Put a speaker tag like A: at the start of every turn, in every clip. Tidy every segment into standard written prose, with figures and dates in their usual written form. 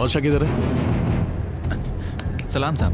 A: बादशाह किधर है?
B: सलाम साहब।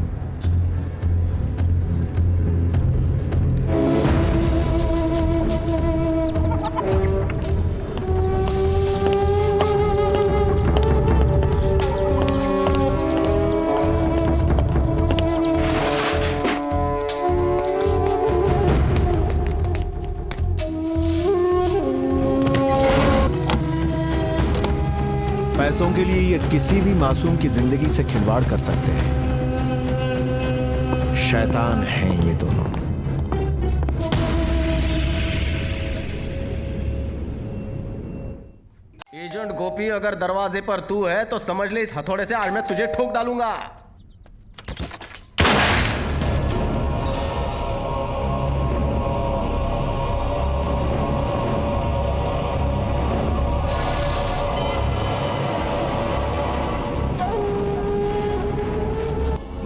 C: पैसों के लिए ये किसी भी मासूम की जिंदगी से खिलवाड़ कर सकते हैं। शैतान हैं ये दोनों।
D: एजेंट गोपी, अगर दरवाजे पर तू है तो समझ ले इस हथौड़े से आज मैं तुझे ठोक डालूंगा।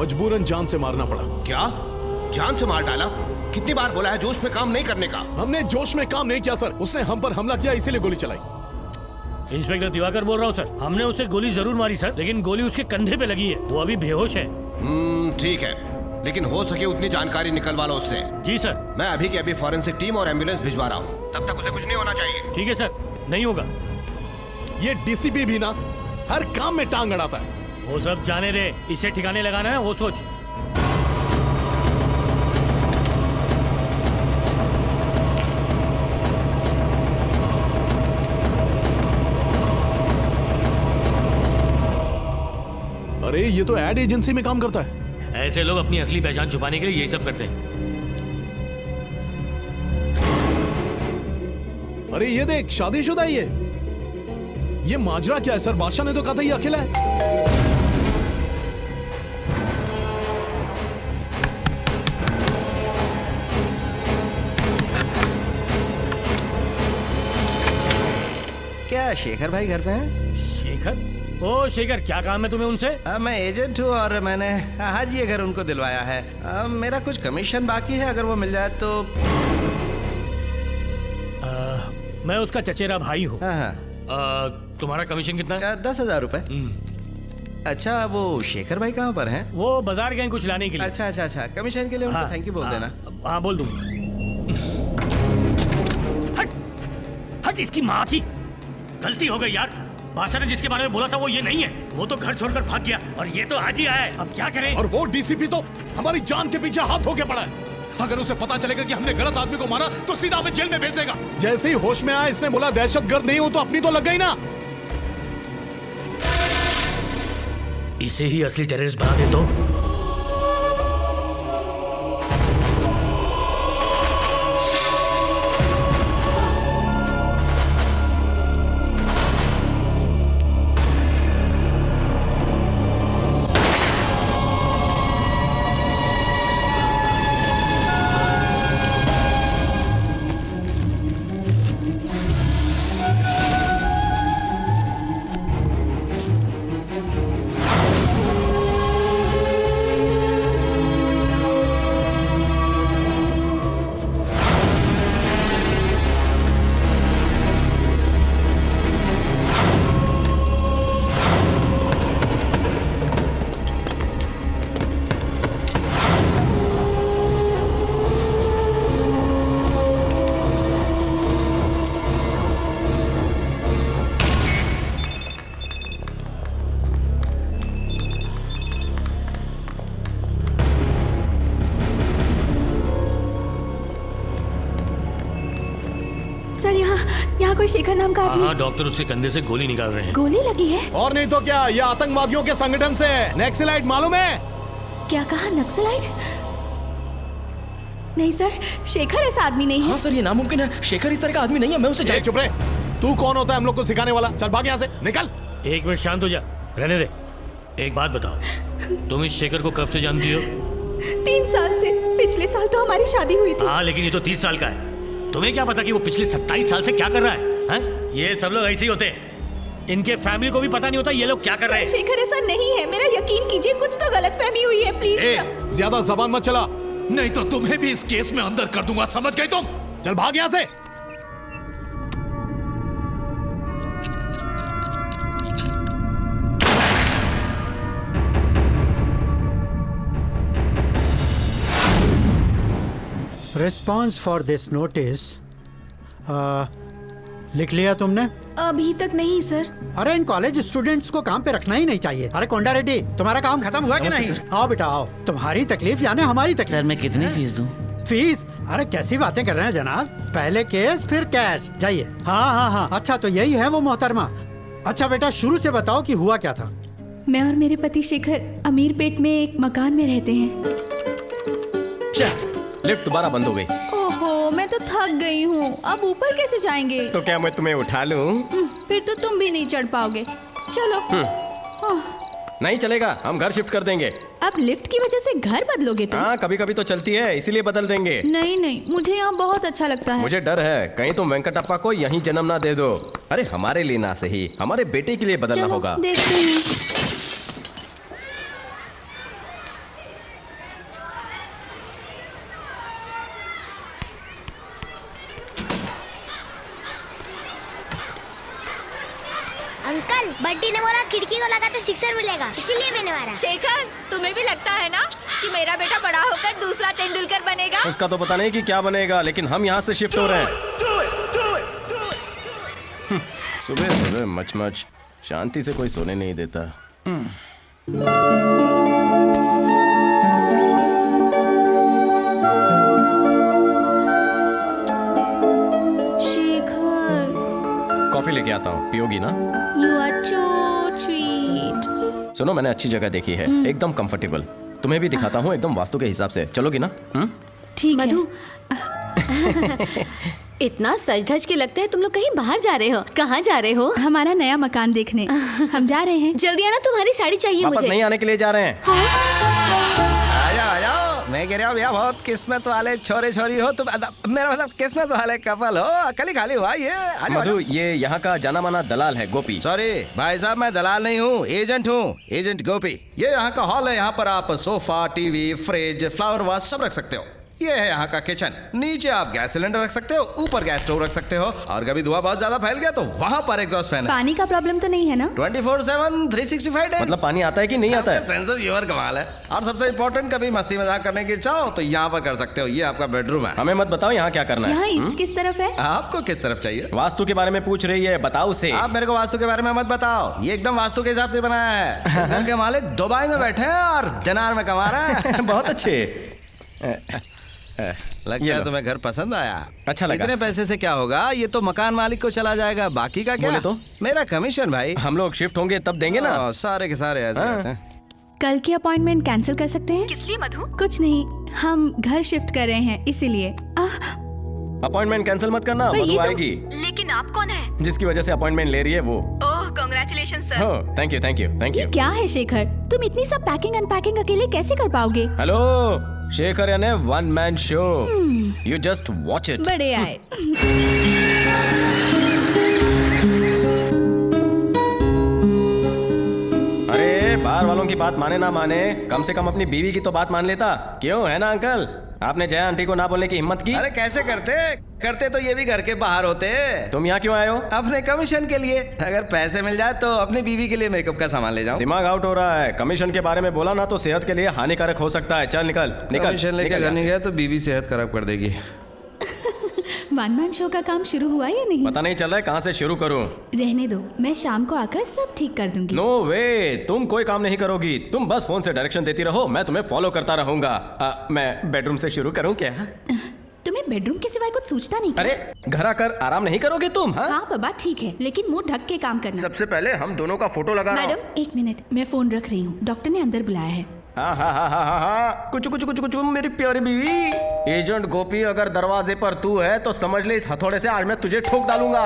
A: मजबूरन जान से मारना पड़ा।
D: क्या? जान से मार डाला? कितनी बार बोला है जोश में काम नहीं करने का।
A: हमने जोश में काम नहीं किया सर, उसने हम पर हमला किया इसीलिए गोली चलाई।
E: इंस्पेक्टर दिवाकर बोल रहा हूँ सर। हमने उसे गोली जरूर मारी सर, लेकिन गोली उसके कंधे पे लगी है, वो अभी बेहोश है।
D: ठीक है, लेकिन हो सके उतनी जानकारी निकलवा लो उससे।
E: जी सर।
D: मैं अभी के अभी फॉरेंसिक टीम और एम्बुलेंस भिजवा रहा हूँ, तब तक उसे कुछ नहीं होना चाहिए।
E: ठीक है सर, नहीं होगा।
A: ये डीसीपी भी ना हर काम में टांग अड़ाता है।
E: वो सब जाने दे, इसे ठिकाने लगाना है वो सोच।
A: अरे ये तो एड एजेंसी में काम करता है।
E: ऐसे लोग अपनी असली पहचान छुपाने के लिए यही सब करते हैं।
A: अरे ये देख, शादीशुदा है ये माजरा क्या है सर? बादशाह ने तो कहा था ये अकेला है।
F: क्या शेखर भाई घर पे हैं?
E: शेखर? ओ शेखर, क्या काम है तुम्हें उनसे?
F: मैं एजेंट हूँ और मैंने आज ये घर उनको दिलवाया है। मेरा कुछ कमीशन बाकी है, अगर वो मिल जाए तो।
E: मैं उसका चचेरा भाई हूँ।
F: हाँ।
E: तुम्हारा कमीशन कितना है?
F: 10,000 रुपए। अच्छा, वो शेखर भाई कहाँ पर हैं?
E: वो बाजार गए कुछ लाने के लिए।
F: अच्छा, कमीशन के लिए उनको थैंक यू बोल देना।
E: हाँ बोल दूंगा। हट हट, इसकी माँ की गलती हो गई यार। बादशाह ने जिसके बारे में बोला था वो ये नहीं है। वो तो घर छोड़कर भाग गया और ये तो आज ही आया है। अब क्या करें?
A: और वो डीसीपी तो हमारी जान के पीछे हाथ धो के पड़ा है। अगर उसे पता चलेगा कि हमने गलत आदमी को मारा तो सीधा हमें जेल में भेज देगा। जैसे ही होश में आया इसने बोला दहशतगर्द नहीं हो तो अपनी तो लग गई ना।
E: इसे ही असली टेररिस्ट बना दे तो।
G: सर यहाँ कोई शेखर नाम का आदमी।
E: हाँ, डॉक्टर उसके कंधे से गोली निकाल रहे हैं।
G: गोली लगी है?
A: और नहीं तो क्या, ये आतंकवादियों के संगठन से नक्सलाइट, मालूम है?
G: क्या कहा? नक्सलाइट? नहीं सर, शेखर ऐसा आदमी नहीं है।
H: हाँ सर, ये नामुमकिन है। शेखर इस तरह का आदमी नहीं है। मैं उसे
A: चुप रहे। तू कौन होता है हम लोग को सिखाने वाला? चल भाग यहाँ से, निकल।
E: एक मिनट शांत हो जा, रहने दे। एक बात बताओ, तुम इस शेखर को कब से जानती हो?
G: 3 साल से। पिछले साल तो हमारी शादी हुई थी।
E: हाँ, लेकिन ये तो 30 साल का है। तुम्हें क्या पता कि वो पिछले 27 साल से क्या कर रहा है? ये सब लोग ऐसे ही होते हैं। इनके फैमिली को भी पता नहीं होता ये लोग क्या कर रहे हैं।
G: शेखर ऐसा नहीं है, मेरा यकीन कीजिए, कुछ तो गलतफहमी हुई है, प्लीज।
A: ज्यादा जबान मत चला,
B: नहीं तो तुम्हें भी इस केस में अंदर कर दूंगा, समझ गए तुम?
A: चल भाग यहाँ से।
I: रिस्पॉन्स फॉर दिस नोटिस लिख लिया तुमने?
G: अभी तक नहीं सर।
I: अरे इन कॉलेज स्टूडेंट्स को काम पे रखना ही नहीं चाहिए। अरे कोंडा रेड्डी, तुम्हारा काम खत्म हुआ कि नहीं? आओ बेटा आओ, तुम्हारी तकलीफ यानी हमारी तकलीफ।
H: सर मैं कितनी फीस दूं?
I: फीस? अरे कैसी बातें कर रहे हैं जनाब, पहले केस फिर कैश। जाइए। हाँ, अच्छा तो यही है वो मोहतरमा। अच्छा बेटा शुरू से बताओ कि हुआ क्या था।
G: मैं और मेरे पति शेखर अमीरपेट में एक मकान में रहते हैं।
D: लिफ्ट दोबारा बंद हो गई।
G: ओहो, मैं तो थक गई हूँ, अब ऊपर कैसे जाएंगे?
D: तो क्या मैं तुम्हें उठा लूं?
G: फिर तो तुम भी नहीं चढ़ पाओगे। चलो।
D: नहीं चलेगा, हम घर शिफ्ट कर देंगे।
G: अब लिफ्ट की वजह से घर बदलोगे तुम?
D: हाँ, कभी कभी तो चलती है, इसीलिए बदल देंगे।
G: नहीं, मुझे यहाँ बहुत अच्छा लगता है।
D: मुझे डर है कहीं तुम वेंकटप्पा को यहीं जन्म ना दे दो। अरे हमारे लिए ना सही, हमारे बेटे के लिए बदलना
G: चलो,
D: होगा।
G: देखते हैं।
J: अंकल, बंटी ने बोला खिड़की को लगा तो सिक्सर मिलेगा, इसीलिए मैंने मारा।
G: शेखर, तुम्हें भी लगता है ना कि मेरा बेटा बड़ा होकर दूसरा तेंदुलकर बनेगा?
D: उसका तो पता नहीं कि क्या बनेगा, लेकिन हम यहाँ से शिफ्ट हो रहे हैं। सुबह सुबह मच शांति से कोई सोने नहीं देता।
G: शेखर,
D: कॉफी लेके आता हूँ, पियोगी ना?
G: You are so sweet.
D: सुनो, मैंने अच्छी जगह देखी है, एकदम कंफर्टेबल। तुम्हें भी दिखाता हूँ एकदम वास्तु के हिसाब से। चलोगी ना?
G: ठीक है।
J: मधु, इतना सज धज के लगता है तुम लोग कहीं बाहर जा रहे हो। कहाँ जा रहे हो?
G: हमारा नया मकान देखने हम जा रहे हैं।
J: जल्दी आना, तुम्हारी साड़ी चाहिए
D: वापस
J: मुझे।
D: नहीं आने के लिए जा रहे हैं।
F: आया मैं कह रहा हूँ भैया, बहुत किस्मत वाले छोरे छोरी हो तुम। मेरा मतलब किस्मत वाले कपल हो। अकेले खाली हुआ ये।
D: मधु, ये यहाँ का जाना माना दलाल है गोपी।
F: सॉरी भाई साहब, मैं दलाल नहीं हूँ, एजेंट हूँ, एजेंट गोपी। ये यहाँ का हॉल है, यहाँ पर आप sofa, TV, fridge, flower vase सब रख सकते हो। ये है यहाँ का किचन। नीचे आप गैस सिलेंडर रख सकते हो, ऊपर गैस स्टोव रख सकते हो, और कभी धुआं बहुत ज्यादा फैल गया तो वहाँ पर एग्जॉस्ट फैन है।
G: पानी का प्रॉब्लम तो नहीं है ना?
F: 24/7 365 डेज।
D: मतलब पानी आता है कि नहीं आता है?
F: सेंस ऑफ ह्यूमर कमाल है। और सबसे इम्पोर्टेंट, कभी मस्ती मजाक करने की इच्छा हो तो यहाँ पर कर सकते हो। ये आपका बेडरूम है।
D: हमें मत बताओ यहाँ क्या करना
G: यहाँ
D: है।
G: ईस्ट किस तरफ है?
F: आपको किस तरफ चाहिए?
D: वास्तु के बारे में पूछ रही है, बताओ उसे।
F: आप मेरे को वास्तु के बारे में मत बताओ, ये एकदम वास्तु के हिसाब से बनाया है। घर के मालिक दुबई में बैठे हैं और दिनार में कमा रहे हैं।
D: बहुत अच्छे।
F: लगता है तुम्हें घर पसंद आया।
D: अच्छा लगा।
F: इतने पैसे से क्या होगा, ये तो मकान मालिक को चला जाएगा, बाकी का क्या?
D: बोले तो?
F: मेरा कमीशन भाई।
D: हम लोग शिफ्ट होंगे तब देंगे ना।
F: सारे के सारे ऐसे रहते हैं।
G: कल की अपॉइंटमेंट कैंसिल कर सकते हैं?
J: किस लिए मधु?
G: कुछ नहीं, हम घर शिफ्ट कर रहे हैं इसीलिए।
D: अपॉइंटमेंट कैंसिल मत करना,
G: पर ये
D: मधु
G: तो-
D: आएगी।
J: लेकिन आप कौन है?
D: जिसकी वजह से अपॉइंटमेंट ले रही है वो।
J: ओह, कांग्रेचुलेशन सर।
D: हो, thank you thank you thank
G: ये
D: यू।
G: क्या है शेखर, तुम इतनी सब पैकिंग अनपैकिंग अकेले कैसे कर पाओगे?
D: हेलो, शेखर यानी one man show. You just watch it.
G: बड़े आए।
D: अरे बाहर वालों की बात माने ना माने, कम से कम अपनी बीवी की तो बात मान लेता। क्यों, है ना अंकल? आपने जया आंटी को ना बोलने की हिम्मत की?
F: अरे कैसे करते तो ये भी घर के बाहर होते।
D: तुम यहाँ क्यों आए हो?
F: अपने कमीशन के लिए। अगर पैसे मिल जाए तो अपनी बीवी के लिए मेकअप का सामान ले जाऊं।
D: दिमाग आउट हो रहा है। कमीशन के बारे में बोला ना तो सेहत के लिए हानिकारक हो सकता है। चल निकल निकल।
F: कमीशन लेके घर नहीं गया तो बीवी सेहत खराब कर देगी।
G: वन मैन शो का काम शुरू हुआ या नहीं?
D: पता नहीं चल रहा है कहाँ से शुरू करूँ।
G: रहने दो, मैं शाम को आकर सब ठीक कर दूंगी।
D: नो वे, तुम कोई काम नहीं करोगी। तुम बस फोन से डायरेक्शन देती रहो, मैं तुम्हें फॉलो करता रहूंगा। मैं बेडरूम से शुरू करूँ क्या?
G: तुम्हें बेडरूम के सिवाय कुछ सोचता नहीं?
D: अरे घर आकर आराम नहीं करोगे तुम?
G: हाँ बाबा ठीक है, लेकिन मुंह ढक के काम करना।
D: सबसे पहले हम दोनों का फोटो लगा रहा हूँ।
G: मैडम एक मिनट, मैं फोन रख रही हूँ, डॉक्टर ने अंदर बुलाया है।
D: हाँ, कुछ मेरी प्यारी बीवी। एजेंट गोपी, अगर दरवाजे पर तू है तो समझ ले इस हथौड़े से आज मैं तुझे ठोक डालूंगा।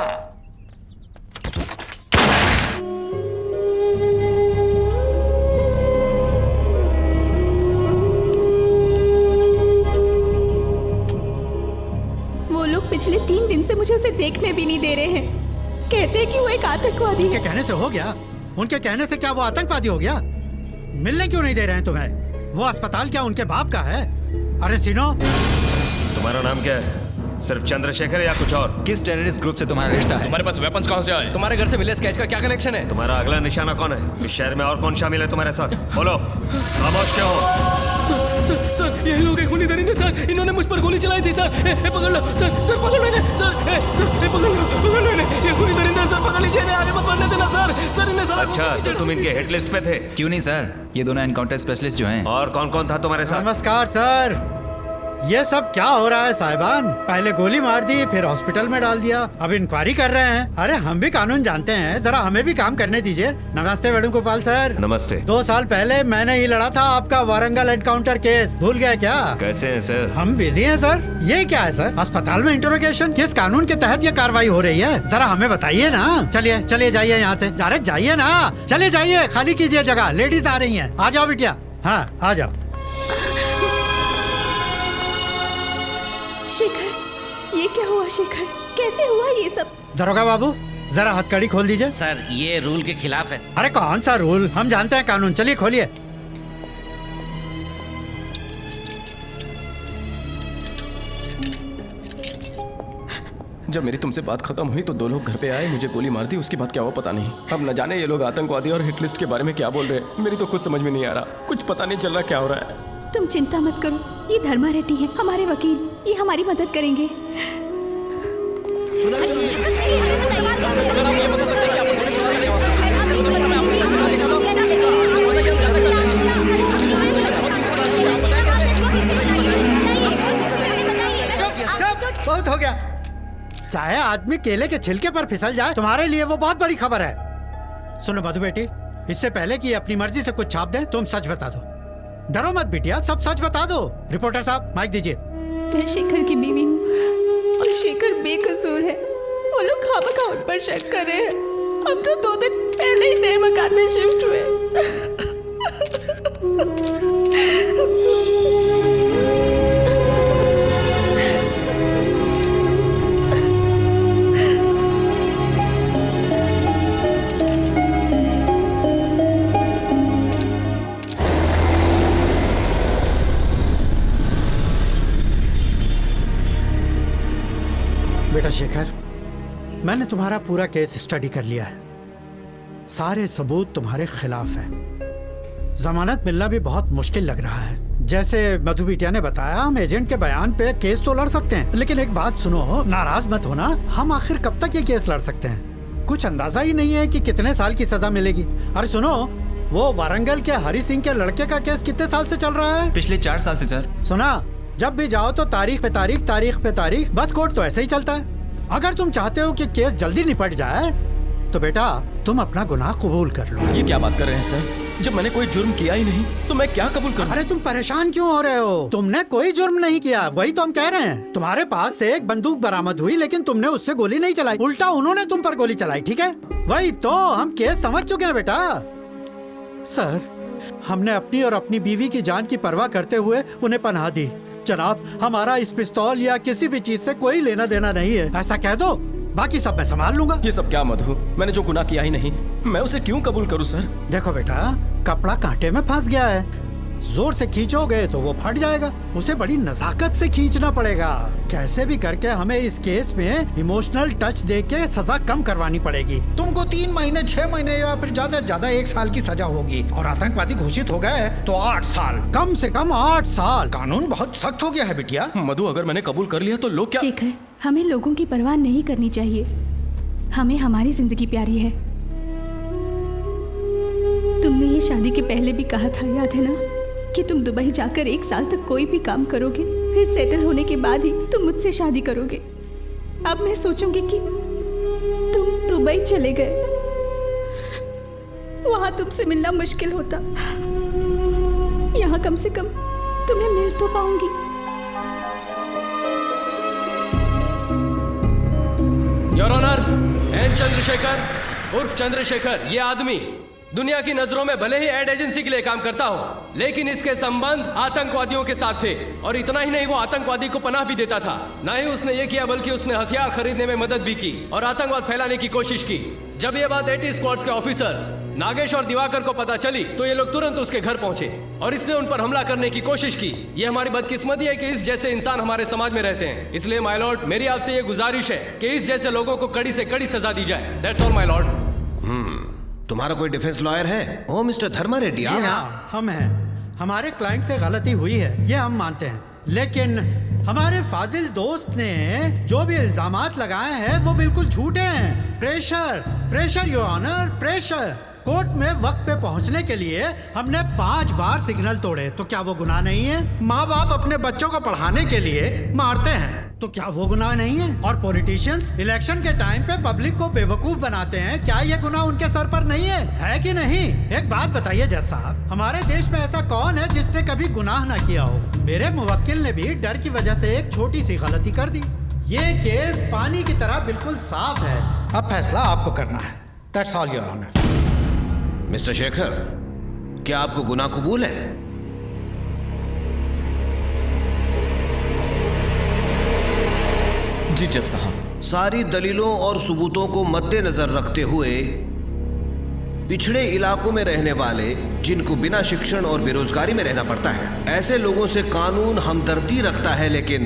G: वो लोग पिछले 3 दिन से मुझे उसे देखने भी नहीं दे रहे हैं। कहते हैं कि वो एक आतंकवादी है।
I: उनके कहने से हो गया? उनके कहने से क्या वो आतंकवादी हो गया? मिलने क्यों नहीं दे रहे हैं तुम्हें? वो अस्पताल क्या उनके बाप का है? अरे सिनो,
K: तुम्हारा नाम क्या है? सिर्फ चंद्रशेखर या कुछ और?
H: किस टेररिस्ट ग्रुप से तुम्हारा रिश्ता है?
B: तुम्हारे पास वेपन्स कहाँ से आए?
E: तुम्हारे घर से मिले स्केच का क्या कनेक्शन है?
K: तुम्हारा अगला निशाना कौन है? इस शहर में और कौन शामिल है तुम्हारे साथ? बोलो, खामोश क्यों हो?
D: सर यही लोग खूनी दरिंदे सर, इन्होंने मुझ पर गोली चलाई थी सर। पकड़ लो सर, सर पकड़ लो इन्हें सर, पकड़ लो इन्हें, ये खूनी दरिंदे सर, पकड़ लीजिए इन्हें, आगे मत बढ़ने देना सर इन्हें सारा।
K: अच्छा तो तुम इनके हिट लिस्ट पे थे?
H: क्यों नहीं सर, ये दोनों एनकाउंटर स्पेशलिस्ट जो हैं।
K: और कौन कौन था तुम्हारे साथ?
I: नमस्कार सर। ये सब क्या हो रहा है साहिबान? पहले गोली मार दी, फिर हॉस्पिटल में डाल दिया, अब इंक्वायरी कर रहे हैं। अरे हम भी कानून जानते हैं, जरा हमें भी काम करने दीजिए। नमस्ते वेणुगोपाल सर।
K: नमस्ते।
I: 2 साल पहले मैंने ही लड़ा था आपका वारंगल एनकाउंटर केस, भूल गए क्या?
K: कैसे हैं सर?
I: हम बिजी हैं सर। ये क्या है सर, अस्पताल में इंटरोगेशन? किस कानून के तहत ये कार्रवाई हो रही है, जरा हमें बताइए ना। चलिए चलिए जाइए यहाँ से, अरे जाइए ना, चलिए जाइए, खाली कीजिए जगह, लेडीज आ रही हैं। आ जाओ बिटिया, हाँ आ जाओ।
G: शेखर, ये क्या हुआ शेखर, कैसे हुआ ये सब?
I: दरोगा बाबू जरा हथकड़ी खोल दीजिए।
E: सर ये रूल के खिलाफ है।
I: अरे कौन सा रूल, हम जानते हैं कानून, चलिए खोलिए।
D: जब मेरी तुमसे बात खत्म हुई तो 2 लोग घर पे आए, मुझे गोली मार दी, उसके बाद क्या हुआ पता नहीं। अब न जाने ये लोग आतंकवादी और हिट लिस्ट के बारे में क्या बोल रहे हैं, मेरी तो कुछ समझ में नहीं आ रहा, कुछ पता नहीं चल रहा क्या हो रहा है।
G: तुम चिंता मत करो, ये धर्मा रेड्डी हैं हमारे वकील, ये हमारी मदद करेंगे।
I: बहुत हो गया। चाहे आदमी केले के छिलके पर फिसल जाए, तुम्हारे लिए वो बहुत बड़ी खबर है। सुनो मधु बेटी, इससे पहले कि अपनी मर्जी से कुछ छाप दे, तुम सच बता दो। डरो मत बिटिया, सब सच बता दो। रिपोर्टर साहब माइक दीजिए।
G: मैं शेखर की बीवी हूँ और शेखर बेकसूर है। वो लोग खामखा उन पर शक कर रहे हैं। हम तो 2 दिन पहले ही नए मकान में शिफ्ट हुए।
I: बेटा शेखर, मैंने तुम्हारा पूरा केस स्टडी कर लिया है, सारे सबूत तुम्हारे खिलाफ हैं। जमानत मिलना भी बहुत मुश्किल लग रहा है। जैसे मधु बिटिया ने बताया, हम एजेंट के बयान पे केस तो लड़ सकते हैं, लेकिन एक बात सुनो, नाराज मत होना, हम आखिर कब तक ये केस लड़ सकते हैं? कुछ अंदाजा ही नहीं है कि कितने साल की सजा मिलेगी। अरे सुनो, वो वारंगल के हरि सिंह के लड़के का केस कितने साल से चल रहा है?
H: पिछले 4 साल से सर।
I: सुना, जब भी जाओ तो तारीख पे तारीख, तारीख पे तारीख, बस कोर्ट तो ऐसे ही चलता है। अगर तुम चाहते हो कि केस जल्दी निपट जाए तो बेटा तुम अपना गुनाह कबूल कर लो।
D: ये क्या बात कर रहे हैं सर, जब मैंने कोई जुर्म किया ही नहीं तो मैं क्या कबूल करूं?
I: अरे तुम परेशान क्यों हो रहे हो? तुमने कोई जुर्म नहीं किया, वही तो हम कह रहे हैं। तुम्हारे पास से एक बंदूक बरामद हुई, लेकिन तुमने उससे गोली नहीं चलाई, उल्टा उन्होंने तुम पर गोली चलाई, ठीक है? वही तो हम केस समझ चुके हैं बेटा। सर, हमने अपनी और अपनी बीवी की जान की परवाह करते हुए उन्हें पनाह दी। जनाब, हमारा इस पिस्तौल या किसी भी चीज से कोई लेना देना नहीं है, ऐसा कह दो, बाकी सब मैं संभाल लूंगा।
D: ये सब क्या मधु, मैंने जो गुनाह किया ही नहीं, मैं उसे क्यों कबूल करूं सर?
I: देखो बेटा, कपड़ा कांटे में फंस गया है, जोर से खींचोगे तो वो फट जाएगा, उसे बड़ी नजाकत से खींचना पड़ेगा। कैसे भी करके हमें इस केस में इमोशनल टच देके सजा कम करवानी पड़ेगी। तुमको 3 महीने, 6 महीने या फिर ज्यादा से ज्यादा 1 साल की सजा होगी, और आतंकवादी घोषित हो गए तो 8 साल, कम से कम 8 साल। कानून बहुत सख्त हो गया है बिटिया।
D: मधु, अगर मैंने कबूल कर लिया तो लोग क्या?
G: शेखर, हमें लोगों की परवाह नहीं करनी चाहिए, हमें हमारी जिंदगी प्यारी है। तुमने ये शादी के पहले भी कहा था, याद है ना, कि तुम दुबई जाकर 1 साल तक कोई भी काम करोगे, फिर सेटल होने के बाद ही तुम मुझसे शादी करोगे। अब मैं सोचूंगी कि तुम दुबई चले गए, वहां तुमसे मिलना मुश्किल होता, यहाँ कम से कम तुम्हें मिल तो पाऊंगी।
D: योर ऑनर, एन चंद्रशेखर उर्फ चंद्रशेखर, ये आदमी दुनिया की नजरों में भले ही एड एजेंसी के लिए काम करता हो, लेकिन इसके संबंध आतंकवादियों के साथ थे। और इतना ही नहीं, वो आतंकवादी को पनाह भी देता था। ना ही उसने ये किया, बल्कि उसने हथियार खरीदने में मदद भी की और आतंकवाद फैलाने की कोशिश की। जब ये बात 80 स्क्वाड्स के ऑफिसर्स नागेश और दिवाकर को पता चली तो ये लोग तुरंत उसके घर पहुंचे और इसने उन पर हमला करने की कोशिश की। ये हमारी बदकिस्मती है कि इस जैसे इंसान हमारे समाज में रहते हैं। इसलिए माय लॉर्ड, मेरी आपसे ये गुजारिश है कि इस जैसे लोगों को कड़ी से कड़ी सजा दी जाए। That's all my Lord.
F: तुम्हारा कोई डिफेंस लॉयर है? ओ मिस्टर धर्मा रेड्डी,
I: हाँ, हम हैं। हमारे क्लाइंट से गलती हुई है, ये हम मानते हैं, लेकिन हमारे फाजिल दोस्त ने जो भी इल्जामात लगाए हैं वो बिल्कुल झूठे हैं। Pressure, pressure your honour, pressure. Court में वक्त पे पहुंचने के लिए हमने 5 बार सिग्नल तोड़े, तो क्या वो गुनाह नहीं है? माँ बाप अपने बच्चों को पढ़ाने के लिए मारते हैं, तो क्या वो गुनाह नहीं है? और पॉलिटिशियंस इलेक्शन के टाइम पे पब्लिक को बेवकूफ बनाते हैं, क्या ये गुनाह उनके सर पर नहीं है कि नहीं? एक बात बताइए जज साहब, हमारे देश में ऐसा कौन है जिसने कभी गुनाह ना किया हो? मेरे मुवक्किल ने भी डर की वजह से एक छोटी सी गलती कर दी। ये केस पानी की तरह बिल्कुल साफ है, अब फैसला आपको करना है। That's all your honour.
F: Mister Shekhar, क्या आपको गुनाह कबूल है?
H: जी जज साहब।
F: सारी दलीलों और सबूतों को मद्देनजर रखते हुए पिछड़े इलाकों में रहने वाले, जिनको बिना शिक्षण और बेरोजगारी में रहना पड़ता है, ऐसे लोगों से कानून हमदर्दी रखता है, लेकिन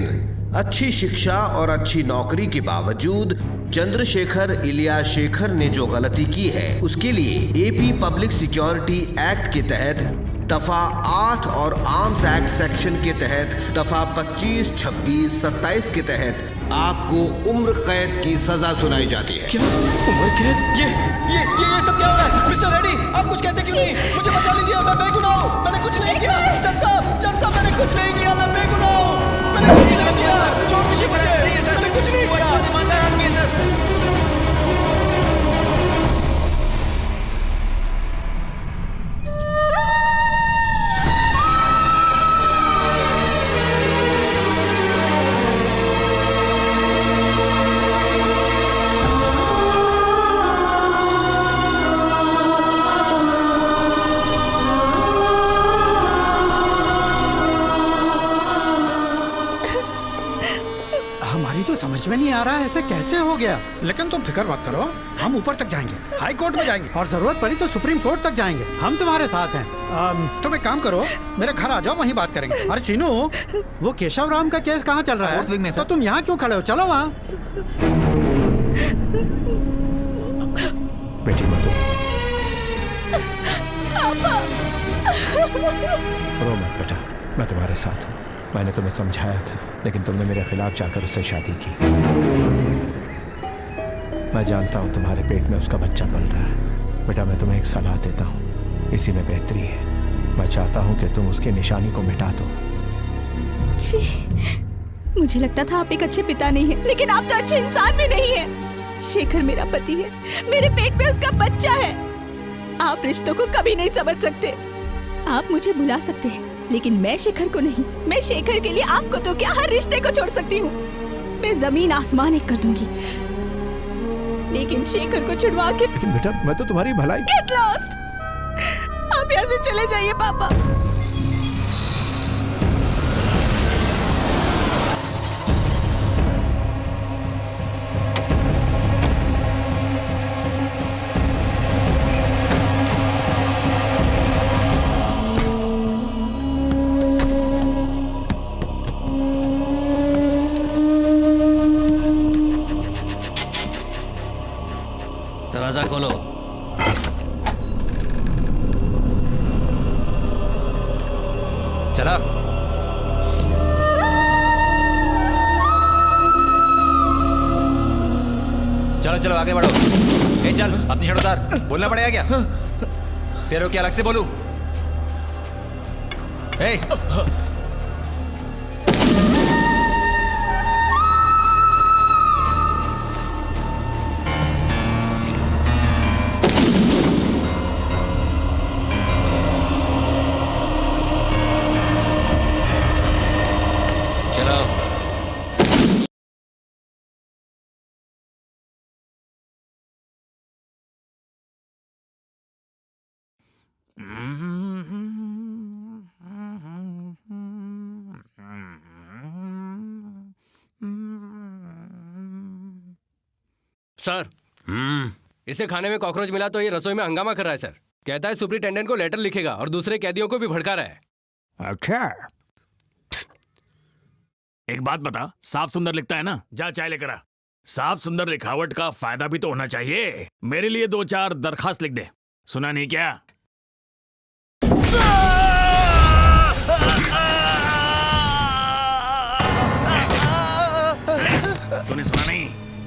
F: अच्छी शिक्षा और अच्छी नौकरी के बावजूद चंद्रशेखर इलिया शेखर ने जो गलती की है उसके लिए एपी पब्लिक सिक्योरिटी एक्ट के तहत दफा 8 और आर्म्स एक्ट सेक्शन के तहत दफा 25, 26, 27 के तहत आपको उम्र कैद की सजा सुनाई जाती है।
D: क्या उम्र कैद? ये सब क्या हो रहा है? मिस्टर रेड्डी, आप कुछ कहते क्यों नहीं? मुझे बचा लीजिए, मैं बेगुनाह हूं, मैंने कुछ नहीं किया। जज साहब मैंने कुछ नहीं किया, मैं बेगुनाह हूं, मैंने कुछ नहीं किया। छोड़ दीजिए मुझे, मैंने कुछ नहीं किया। अच्छा ईमानदार आदमी है सर।
I: समझ में नहीं आ रहा है ऐसे कैसे हो गया, लेकिन तुम फिक्र मत करो, हम ऊपर तक जाएंगे, हाई कोर्ट में जाएंगे और जरूरत पड़ी तो सुप्रीम कोर्ट तक जाएंगे। हम तुम्हारे साथ हैं। तुम एक काम करो, मेरे घर आ जाओ, वहीं बात करेंगे। अरे सीनू, वो केशव राम का केस कहाँ चल रहा है? तो तुम यहाँ क्यों खड़े हो? चलो वहाँ।
C: बेटी मधु, रो मत बेटा, मैं तुम्हारे साथ हूँ। मैंने तुम्हें समझाया था, लेकिन तुमने मेरे खिलाफ जाकर उससे शादी की। मैं जानता हूँ तुम्हारे पेट में उसका बच्चा पल रहा है। बेटा, मैं तुम्हें एक सलाह देता हूँ, इसी में बेहतरी है। मैं चाहता हूँ कि तुम उसकी निशानी को मिटा दो।
G: जी, मुझे लगता था आप एक अच्छे पिता नहीं हैं, लेकिन आप तो अच्छे इंसान भी नहीं हैं। शेखर मेरा पति है, मेरे पेट में उसका बच्चा है। आप रिश्तों को कभी नहीं समझ सकते। आप मुझे बुला सकते हैं, लेकिन मैं शेखर को नहीं। मैं शेखर के लिए आपको तो क्या, हर रिश्ते को छोड़ सकती हूँ। मैं जमीन आसमान एक कर दूंगी, लेकिन शेखर को छुड़वा के।
C: लेकिन बेटा, मैं तो तुम्हारी भलाई।
G: Get lost! आप यहाँ से चले जाइए पापा।
E: दरवाजा खोलो।
H: चला। चलो चलो आगे बढ़ो। ए चल, अपनी शर्ट उतार। बोलना पड़ेगा क्या? तेरे क्या अलग से बोलूं? ए
D: सर, इसे खाने में कॉकरोच मिला तो ये रसोई में हंगामा कर रहा है सर। कहता है सुपरिटेंडेंट को लेटर लिखेगा और दूसरे कैदियों को भी भड़का रहा है।
C: अच्छा,
E: एक बात बता, साफ सुंदर लिखता है ना? जा चाय लेकर आ। साफ सुंदर लिखावट का फायदा भी तो होना चाहिए। मेरे लिए 2-4 दरखास्त लिख दे। सुना नहीं क्या?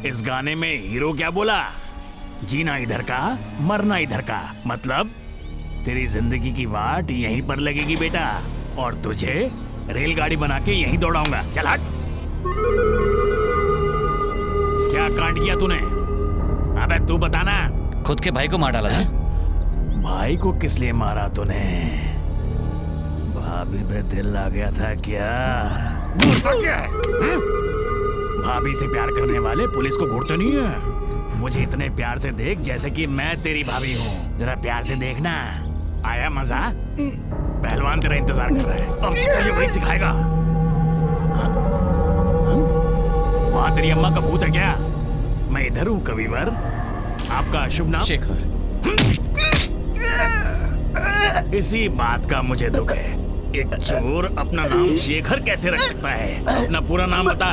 E: इस गाने में हीरो क्या बोला? जीना इधर का, मरना इधर का। मतलब तेरी जिंदगी की वाट यहीं पर लगेगी बेटा, और तुझे रेलगाड़ी बना के यहीं दौड़ाऊंगा। चल हट। क्या कांड किया तूने? अबे तू बताना।
H: खुद के भाई को मार डाला था।
E: भाई को किस लिए मारा तूने? भाभी पे दिल आ गया था क्या? भाभी से प्यार करने वाले पुलिस को घूरते नहीं है। मुझे इतने प्यार से देख जैसे कि मैं तेरी भाभी हूँ। जरा प्यार से देखना। आया मजा? पहलवान तेरा इंतजार कर रहा है। अब तुझे वही सिखाएगा। वहां तेरी अम्मा का भूत है क्या? मैं इधर हूँ कविवर। आपका शुभ नाम?
D: शेखर।
E: इसी बात का मुझे दुख है। एक चोर अपना नाम शेखर कैसे रख सकता है? अपना पूरा नाम बता।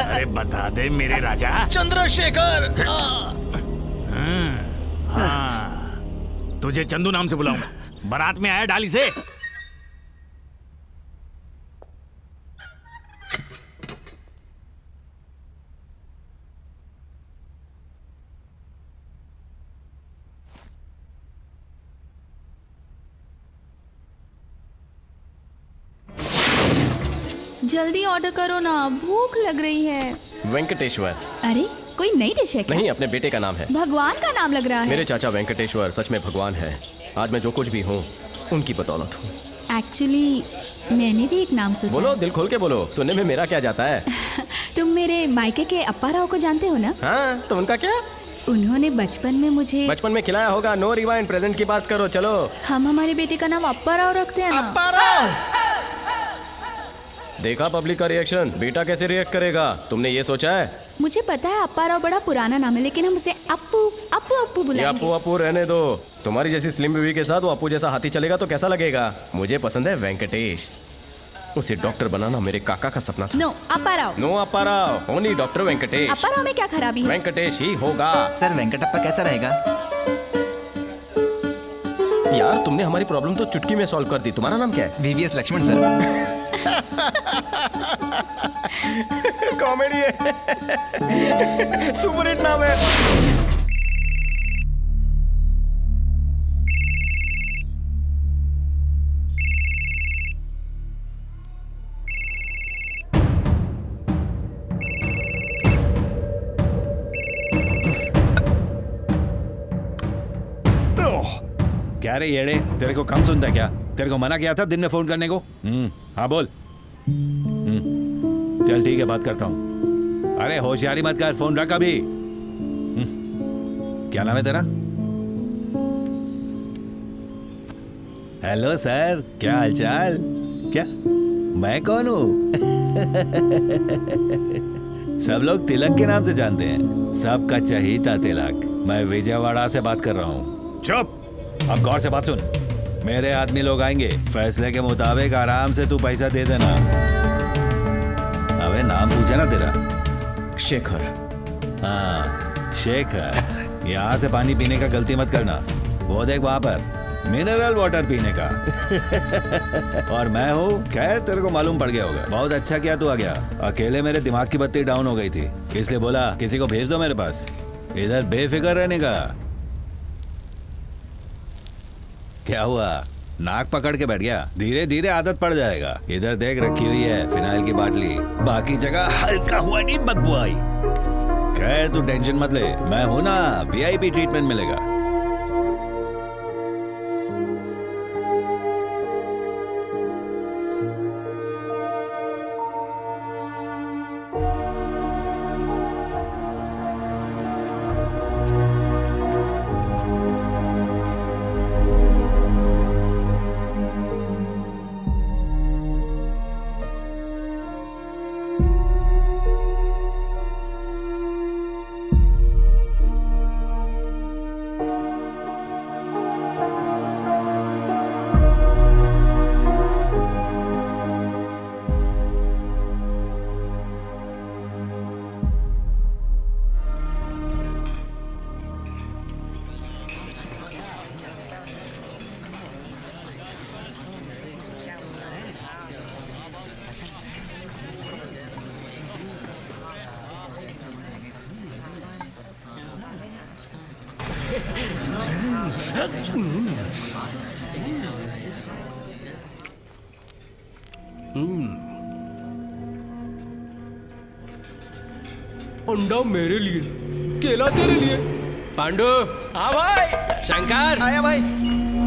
E: अरे बता दे मेरे राजा।
F: चंद्रशेखर।
E: हाँ, तुझे चंदू नाम से बुलाऊंगा। बारात में आया डाली से।
G: जल्दी ऑर्डर करो ना, भूख लग रही है।
D: वेंकटेश्वर।
G: अरे कोई नई डिश है क्या?
D: नहीं, अपने बेटे का नाम है।
G: भगवान का नाम लग रहा है।
D: मेरे चाचा वेंकटेश्वर सच में भगवान है। आज मैं जो कुछ भी हूँ उनकी बदौलत हूँ।
G: एक्चुअली मैंने भी एक नाम सोचा।
D: बोलो, दिल खोल के बोलो। सुनने में मेरा क्या जाता है?
G: तुम मेरे मायके के अप्पा राव को जानते हो ना?
D: हाँ, तो उनका क्या?
G: उन्होंने बचपन में मुझे
D: बचपन में खिलाया होगा। नो रिवाइंड, प्रेजेंट की बात करो। चलो।
G: हम हमारे बेटे का नाम अप्पा राव रखते हैं ना।
D: अप्पा राव। देखा पब्लिक का रिएक्शन। बेटा कैसे रिएक्ट करेगा? तुमने ये सोचा है?
G: मुझे पता है अप्पा राव बड़ा पुराना नाम है, लेकिन हम उसे अप्पू अप्पू अप्पू
D: ये
G: बुलाएंगे।
D: अप्पू अप्पू रहने दो। तुम्हारी जैसी स्लिम बीवी के साथ वो अप्पू जैसा हाथी चलेगा तो कैसा लगेगा? मुझे पसंद है वेंकटेश। उसे डॉक्टर बनाना मेरे काका का सपना था।
G: नो अप्पा राव।
D: नो अप्पा राव, ओनली डॉक्टर वेंकटेश।
G: अप्पा राव में क्या खराबी है?
D: वेंकटेश ही होगा।
H: सर वेंकटप्पा कैसा रहेगा?
D: यार तुमने हमारी प्रॉब्लम तो चुटकी में सॉल्व कर दी। तुम्हारा नाम क्या है?
H: VVS Laxman sir.
D: कॉमेडी है। सुपर हिट नाम है।
L: क्या रे येड़े, तेरे को कम सुनता क्या? तेरे को मना किया था दिन में फोन करने को। हाँ बोल। चल ठीक है, बात करता हूँ। अरे होशियारी मत कर, फोन रख अभी। क्या नाम है तेरा? हेलो सर, क्या हालचाल? क्या मैं कौन हूँ? सब लोग तिलक के नाम से जानते हैं। सबका चहीता तिलक। मैं विजयवाड़ा से बात कर रहा हूँ। चुप, अब गौर से बात सुन। मेरे आदमी लोग आएंगे, फैसले के मुताबिक आराम से तू पैसा दे देना। अबे नाम पूछा ना तेरा?
D: शेखर।
L: हाँ शेखर। यहाँ से पानी पीने का गलती मत करना। वो देख वहां पर मिनरल वाटर पीने का। और मैं हूँ। खैर तेरे को मालूम पड़ गया होगा। बहुत अच्छा किया तू आ गया। अकेले मेरे दिमाग की बत्ती डाउन हो गई थी, इसलिए बोला किसी को भेज दो मेरे पास। इधर बेफिक्र रहने का। क्या हुआ? नाक पकड़ के बैठ गया? धीरे धीरे आदत पड़ जाएगा। इधर देख रखी हुई है फिनाइल की बाटली, बाकी जगह हल्का हुआ नहीं बदबू आई। खैर तू टेंशन मत ले, मैं हूं ना, VIP ट्रीटमेंट मिलेगा।
D: अंडा मेरे लिए, केला तेरे लिए। पांडु। हाँ भाई। शंकर।
F: आया भाई।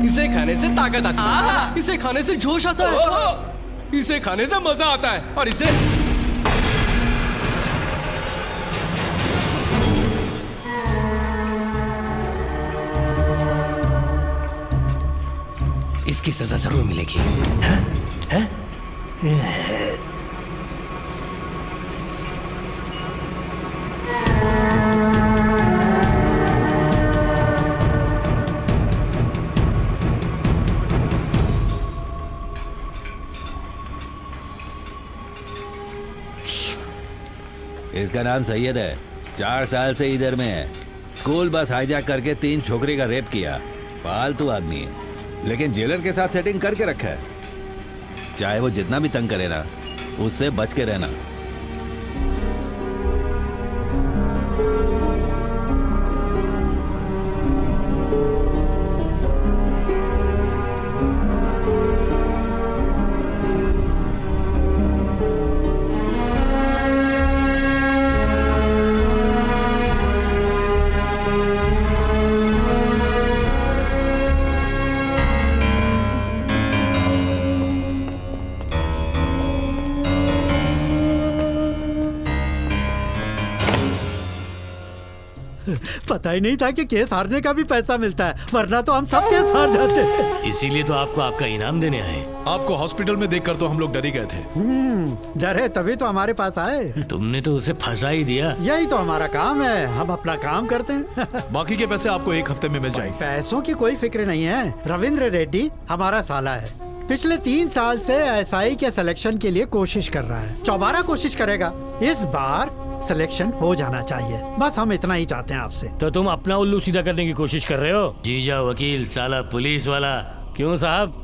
D: इसे खाने से ताकत आती है, इसे खाने से जोश आता है, इसे खाने से मजा आता है, और इसे इसकी सजा जरूर मिलेगी। हैं?
L: इसका नाम सैयद है, 4 साल से इधर में है। स्कूल बस हाईजैक करके 3 छोकरी का रेप किया। फालतू आदमी है, लेकिन जेलर के साथ सेटिंग करके रखा है। चाहे वो जितना भी तंग करे ना, उससे बच के रहना।
I: पता ही नहीं था कि केस हारने का भी पैसा मिलता है, वरना तो हम सब केस हार जाते हैं।
K: इसीलिए तो आपको आपका इनाम देने आए।
A: आपको हॉस्पिटल में देखकर तो हम लोग डर ही गए थे।
I: डरे तभी तो हमारे पास आए।
K: तुमने तो उसे फंसा ही दिया।
I: यही तो हमारा काम है, हम अपना काम करते हैं।
A: बाकी के पैसे आपको 1 हफ्ते में मिल जाएंगे।
I: पैसों की कोई फिक्र नहीं है। रविंद्र रेड्डी हमारा साला है, पिछले 3 साल से एसआई के सिलेक्शन के लिए कोशिश कर रहा है। 12 कोशिश करेगा, इस बार सिलेक्शन हो जाना चाहिए। बस हम इतना ही चाहते हैं आपसे।
K: तो तुम अपना उल्लू सीधा करने की कोशिश कर रहे हो? जीजा, वकील, साला पुलिस वाला। क्यों साहब,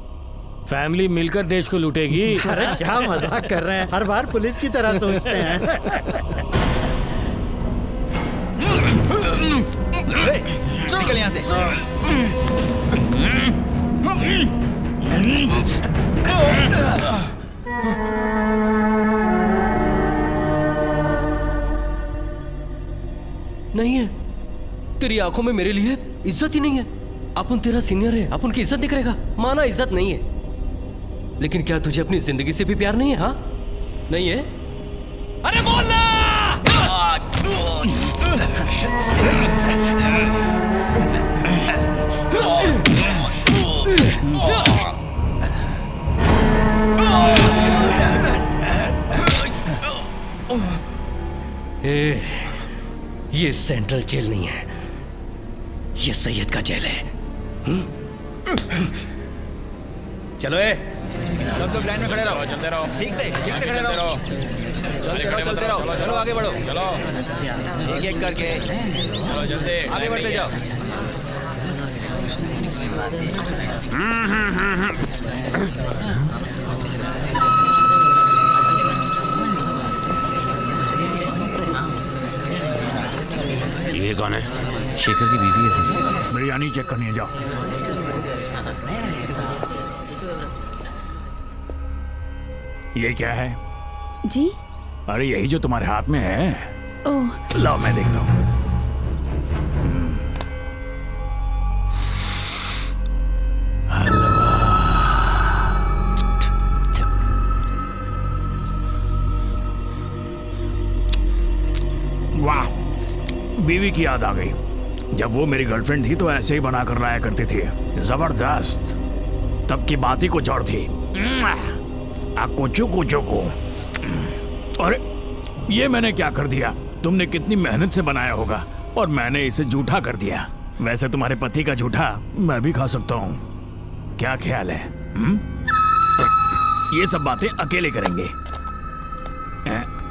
K: फैमिली मिलकर देश को लूटेगी।
I: अरे क्या मजाक कर रहे हैं, हर बार पुलिस की तरह सोचते हैं।
H: निकल यहाँ से।
D: नहीं है, तेरी आंखों में मेरे लिए इज्जत ही नहीं है। अपन तेरा सीनियर है, अपन की इज्जत नहीं करेगा। माना इज्जत नहीं है, लेकिन क्या तुझे अपनी जिंदगी से भी प्यार नहीं है? हाँ नहीं है? अरे बोलना! ये सेंट्रल जेल नहीं है, ये सैयद का जेल है। चलो
H: सब लोग लाइन में खड़े रहो, चलते रहो, ठीक से खड़े रहो, चलते रहो, चलो आगे बढ़ो, चलो एक एक करके, चलो जल्दी आगे बढ़ते जाओ।
K: ये कौन है? शेखर की बीवी है सर।
E: बिरयानी चेक करनी है, जाओ। ये क्या है?
G: जी?
E: अरे यही जो तुम्हारे हाथ में है।
G: ओह।
E: लाओ मैं देखता हूँ। वाह, बीवी की याद आ गई। जब वो मेरी गर्लफ्रेंड थी तो ऐसे ही बना कर लाया करती थी। जबरदस्त, तब की बात ही कुछ और थी। कुचू को। अरे ये मैंने क्या कर दिया? तुमने कितनी मेहनत से बनाया होगा और मैंने इसे जूठा कर दिया। वैसे तुम्हारे पति का जूठा मैं भी खा सकता हूँ, क्या ख्याल है? ये सब बातें अकेले करेंगे।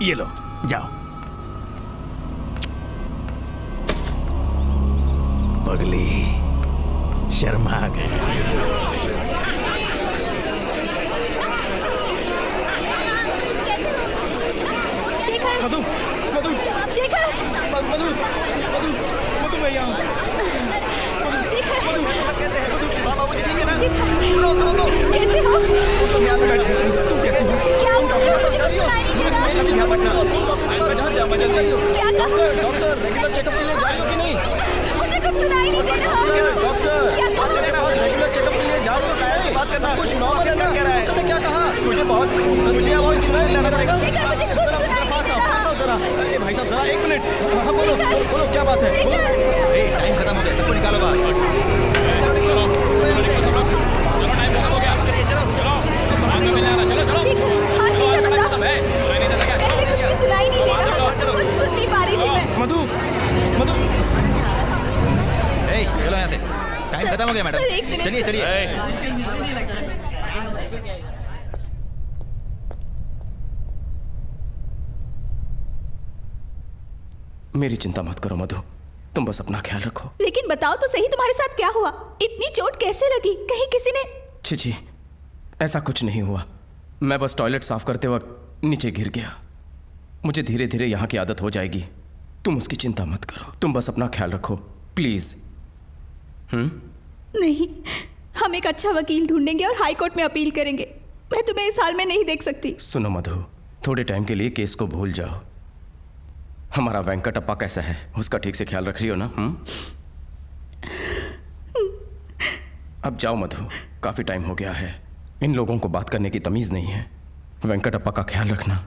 E: ये लो, जाओ। पगली शर्मा गई।
G: शेखर,
B: मधु, मधु,
G: शेखर,
B: मधु, मधु, मधु, मैं यहाँ।
H: कैसे है बाबूजी? ठीक है ना? सुनो तो
G: कैसे हो?
H: तुम यहाँ पे बैठे, तुम कैसे हो?
G: क्या हुआ? मुझे कुछ सुनाई नहीं दे रहा।
H: मेरी चिंता मत करो, तुम डॉक्टर के पास जा मत जाइए।
G: क्या कहा?
H: डॉक्टर रेगुलर चेकअप के लिए जा रही हो कि नहीं?
G: मुझे कुछ सुनाई नहीं दे रहा।
H: डॉक्टर
G: क्या कहा?
H: मेरे पास रेगुलर चेकअप के लिए जा रही हो? कैसे बात करना? कुछ नॉर्मल है ना? तुमने क्या कहा? मुझे अब सुनाई नहीं दे रहा।
G: शेखर, मुझे कुछ सुनाई नहीं दे रहा।
H: जरा भाई साहब जरा 1 मिनट। हाँ, बोलो क्या बात है? टाइम खत्म हो गया, सबको निकालो बाहर।
G: शेखर, हाँ शेखर बता। पहले कुछ भी सुनाई नहीं दे रहा। कुछ सुन नहीं पा रही थी मैं।
H: मधु चलो यहाँ से, टाइम खत्म हो गया मैडम।
G: सर, 1 मिनट
H: चलिए
G: सर।
H: चलिए।
D: मेरी चिंता मत करो मधु, तुम बस अपना ख्याल रखो।
G: लेकिन बताओ तो सही, तुम्हारे साथ क्या हुआ? इतनी चोट कैसे लगी? कहीं किसी ने?
D: छी, ऐसा कुछ नहीं हुआ। मैं बस टॉयलेट साफ करते वक्त नीचे गिर गया। मुझे धीरे धीरे यहाँ की आदत हो जाएगी। तुम उसकी चिंता मत करो, तुम बस अपना ख्याल रखो प्लीज।
G: नहीं, हम एक अच्छा वकील ढूंढेंगे और हाई कोर्ट में अपील करेंगे। मैं तुम्हें इस हाल में नहीं देख सकती।
D: सुनो मधु, थोड़े टाइम के लिए केस को भूल जाओ। हमारा वेंकटप्पा कैसा है, उसका ठीक से ख्याल रख रही हो ना? अब जाओ मधु, काफी टाइम हो गया है। इन लोगों को बात करने की तमीज नहीं है। वेंकटप्पा का ख्याल रखना।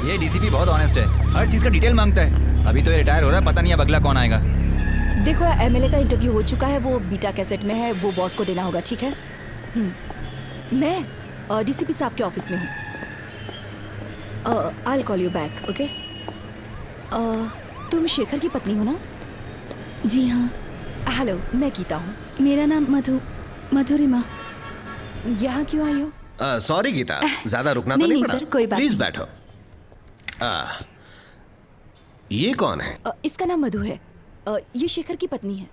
H: ये डीसीपी बहुत ऑनेस्ट है, हर चीज का डिटेल मांगता है। अभी तो ये रिटायर हो रहा है, पता नहीं अब अगला कौन आएगा।
M: देखो एमएलए का इंटरव्यू हो चुका है, वो बीटा कैसेट में है, वो बॉस को देना होगा, ठीक है? मैं डीसीपी साहब के ऑफिस में हूँ। I will call you back, okay? तुम शेखर की पत्नी हो ना?
G: जी हाँ।
M: हेलो, मैं गीता हूँ।
G: मेरा नाम मधुरिमा।
M: यहाँ क्यों आई हो?
F: सॉरी गीता, ज्यादा रुकना
M: नहीं,
F: तो नहीं
M: नहीं
F: पड़ा।
M: सर, कोई बात
F: प्लीज
M: नहीं।
F: बैठो। ये कौन है?
M: इसका नाम मधु है। ये शेखर की पत्नी है,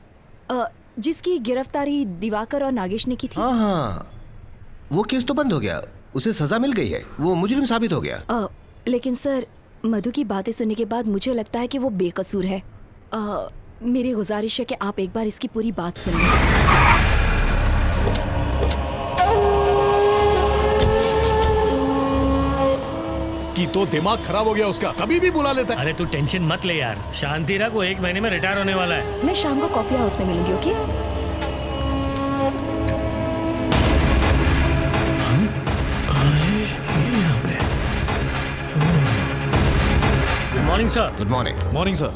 M: जिसकी गिरफ्तारी दिवाकर और नागेश ने की थी।
F: हाँ, वो केस तो बंद हो गया, उसे सजा मिल गई है, वो मुजरिम साबित हो गया।
M: लेकिन सर, मधु की बातें सुनने के बाद मुझे लगता है कि वो बेकसूर है। मेरी गुजारिश है कि आप एक बार इसकी पूरी बात सुनिए।
A: इसकी तो दिमाग खराब हो गया उसका, कभी भी बुला लेता है।
K: अरे तू टेंशन मत ले यार, शांति रख, वो 1 महीने में रिटायर होने वाला है।
M: मैं शाम को कॉफी हाउस में मिलूंगी, okay?
K: Good morning sir.
F: Good morning.
A: Morning sir.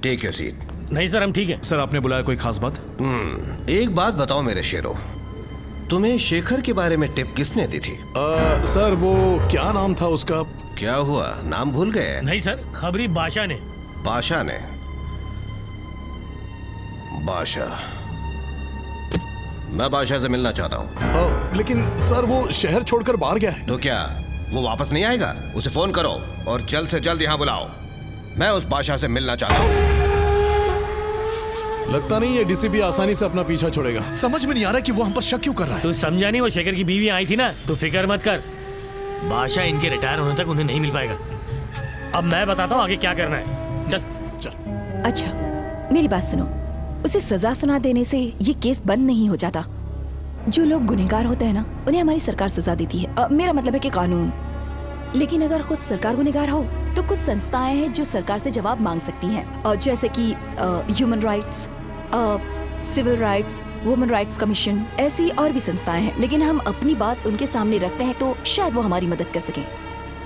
F: Take your seat.
K: नहीं सर, हम ठीक है।
A: सर आपने बुलाया, कोई खास बात?
F: एक बात बताओ मेरे शेरों, तुम्हें शेखर के बारे में टिप किसने दी थी?
A: सर वो क्या नाम था उसका?
F: क्या हुआ, नाम भूल गए?
K: नहीं सर, खबरी बादशाह ने।
F: बादशाह ने? बादशाह, मैं बादशाह से मिलना चाहता हूँ।
A: लेकिन सर वो शहर छोड़कर बाहर गया है।
F: तो क्या वो वापस नहीं आएगा? उसे फोन करो और जल्द से जल्द यहाँ बुलाओ। मैं उस बादशाह से मिलना चाहता हूँ।
A: लगता नहीं ये डीसीपी आसानी से अपना पीछा छोड़ेगा।
B: समझ में नहीं आ रहा कि वो हम पर शक क्यों कर रहा है।
K: तू समझा नहीं, वो शेखर की बीवी आई थी ना, तू फिक्र मत कर। बादशाह इनके रिटायर होने तक उन्हें नहीं मिल पाएगा। अब मैं बताता हूँ आगे क्या करना है। चल।
M: अच्छा, मेरी बात सुनो, उसे सजा सुना देने से ये केस बंद नहीं हो जाता। जो लोग गुनहगार होते हैं ना, उन्हें हमारी सरकार सजा देती है। मेरा मतलब है कि कानून। लेकिन अगर खुद सरकार गुनहगार हो तो कुछ संस्थाएं हैं जो सरकार से जवाब मांग सकती हैं, और जैसे कि human rights, civil rights, women rights commission, ऐसी और भी संस्थाएं हैं। लेकिन हम अपनी बात उनके सामने रखते हैं तो शायद वो हमारी मदद कर सकें।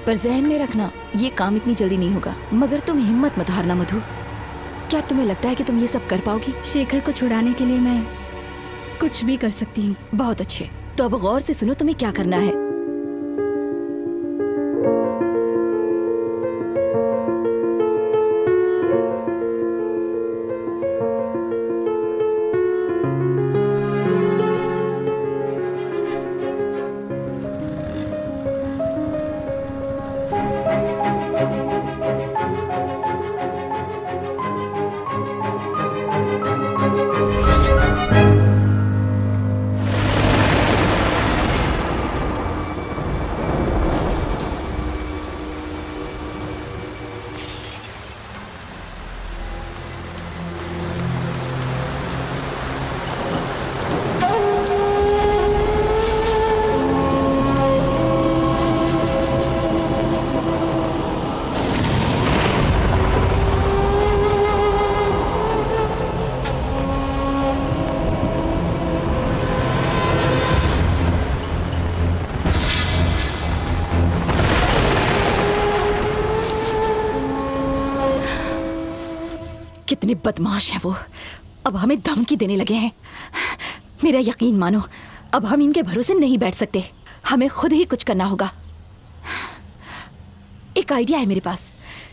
M: पर जहन में रखना, ये काम इतनी जल्दी नहीं होगा। मगर तुम हिम्मत मत हारना मधु। क्या तुम्हें लगता है कि तुम ये सब कर पाओगी?
G: शेखर को छुड़ाने के लिए मैं कुछ भी कर सकती हूँ।
M: बहुत अच्छे। तो अब गौर से सुनो तुम्हें क्या करना है। कितने बदमाश हैं वो, अब हमें धमकी देने लगे हैं। मेरा यकीन मानो, अब हम इनके भरोसे नहीं बैठ सकते, हमें खुद ही कुछ करना होगा। एक आइडिया है मेरे पास।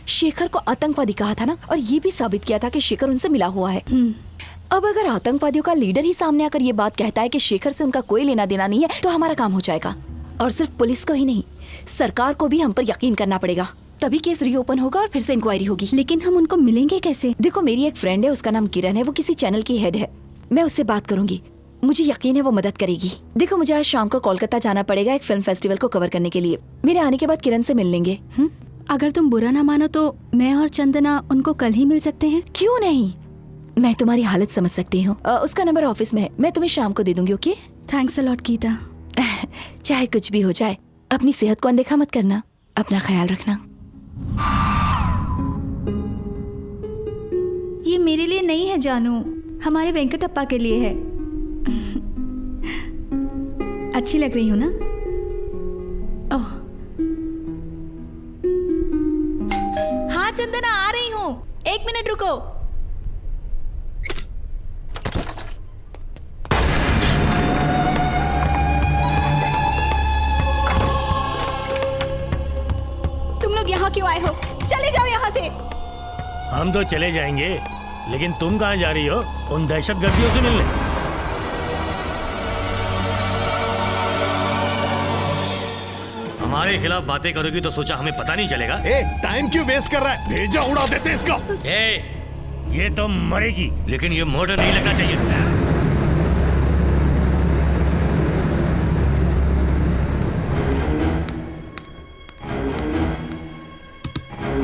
M: शेखर को आतंकवादी कहा था ना, और ये भी साबित किया था कि शेखर उनसे मिला हुआ है। अब अगर आतंकवादियों का लीडर ही सामने आकर ये बात कहता है कि शेखर से उनका कोई लेना देना नहीं है, तो हमारा काम हो जाएगा। और सिर्फ पुलिस को ही नहीं, सरकार को भी हम पर यकीन करना पड़ेगा, तभी केस रीओपन होगा और फिर से इंक्वायरी होगी।
G: लेकिन हम उनको मिलेंगे कैसे?
M: देखो, मेरी एक फ्रेंड है, उसका नाम किरण है, वो किसी चैनल की हेड है। मैं उससे बात करूंगी, मुझे यकीन है वो मदद करेगी। देखो, मुझे आज शाम को कोलकाता जाना पड़ेगा एक फिल्म फेस्टिवल को कवर करने के लिए। मेरे आने के बाद किरण से मिल लेंगे।
G: अगर तुम बुरा ना मानो तो मैं और चंदना उनको कल ही मिल सकते हैं।
M: क्यों नहीं, मैं तुम्हारी हालत समझ सकती हूँ। उसका नंबर ऑफिस में है, मैं तुम्हें शाम को दे दूंगी। Okay,
G: thanks a lot Geeta.
M: चाहे कुछ भी हो जाए, अपनी सेहत को अनदेखा मत करना, अपना ख्याल रखना।
G: ये मेरे लिए नहीं है जानू, हमारे वेंकटप्पा के लिए है। अच्छी लग रही हूँ ना? ओह हाँ चंदना, आ रही हूँ, 1 मिनट रुको। तुम लोग यहाँ क्यों आए हो? चले जाओ यहाँ से।
K: हम तो चले जाएंगे, लेकिन तुम कहाँ जा रही हो? उन दहशतगर्दियों से मिलने? हमारे खिलाफ बातें करोगी तो सोचा हमें पता नहीं चलेगा।
A: टाइम क्यों वेस्ट कर रहा है? भेजा उड़ा देते इसका।
K: ये तो मरेगी, लेकिन ये मर्डर नहीं लगना चाहिए।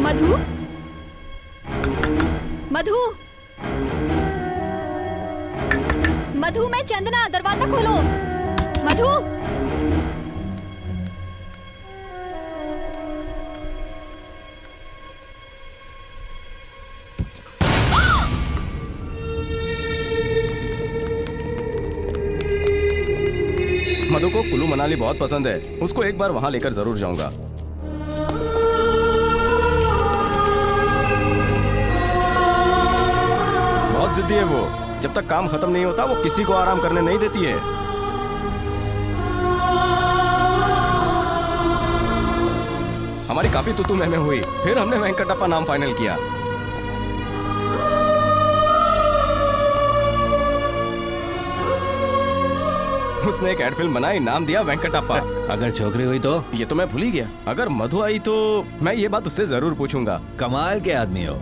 G: मधु, मधु, मधु, मैं चंदना, दरवाजा खोलो। मधु,
H: मधु को कुल्लू मनाली बहुत पसंद है, उसको एक बार वहां लेकर जरूर जाऊंगा। बहुत जिद्दी है वो, जब तक काम खत्म नहीं होता वो किसी को आराम करने नहीं देती है। हमारी काफी तुतू में हुई, फिर हमने वेंकटप्पा नाम फाइनल किया। उसने एक एड फिल्म बनाई, नाम दिया वेंकटप्पा।
L: अगर छोकरी हुई तो?
H: ये तो मैं भूल ही गया। अगर मधु आई तो मैं ये बात उससे जरूर पूछूंगा।
L: कमाल के आदमी हो।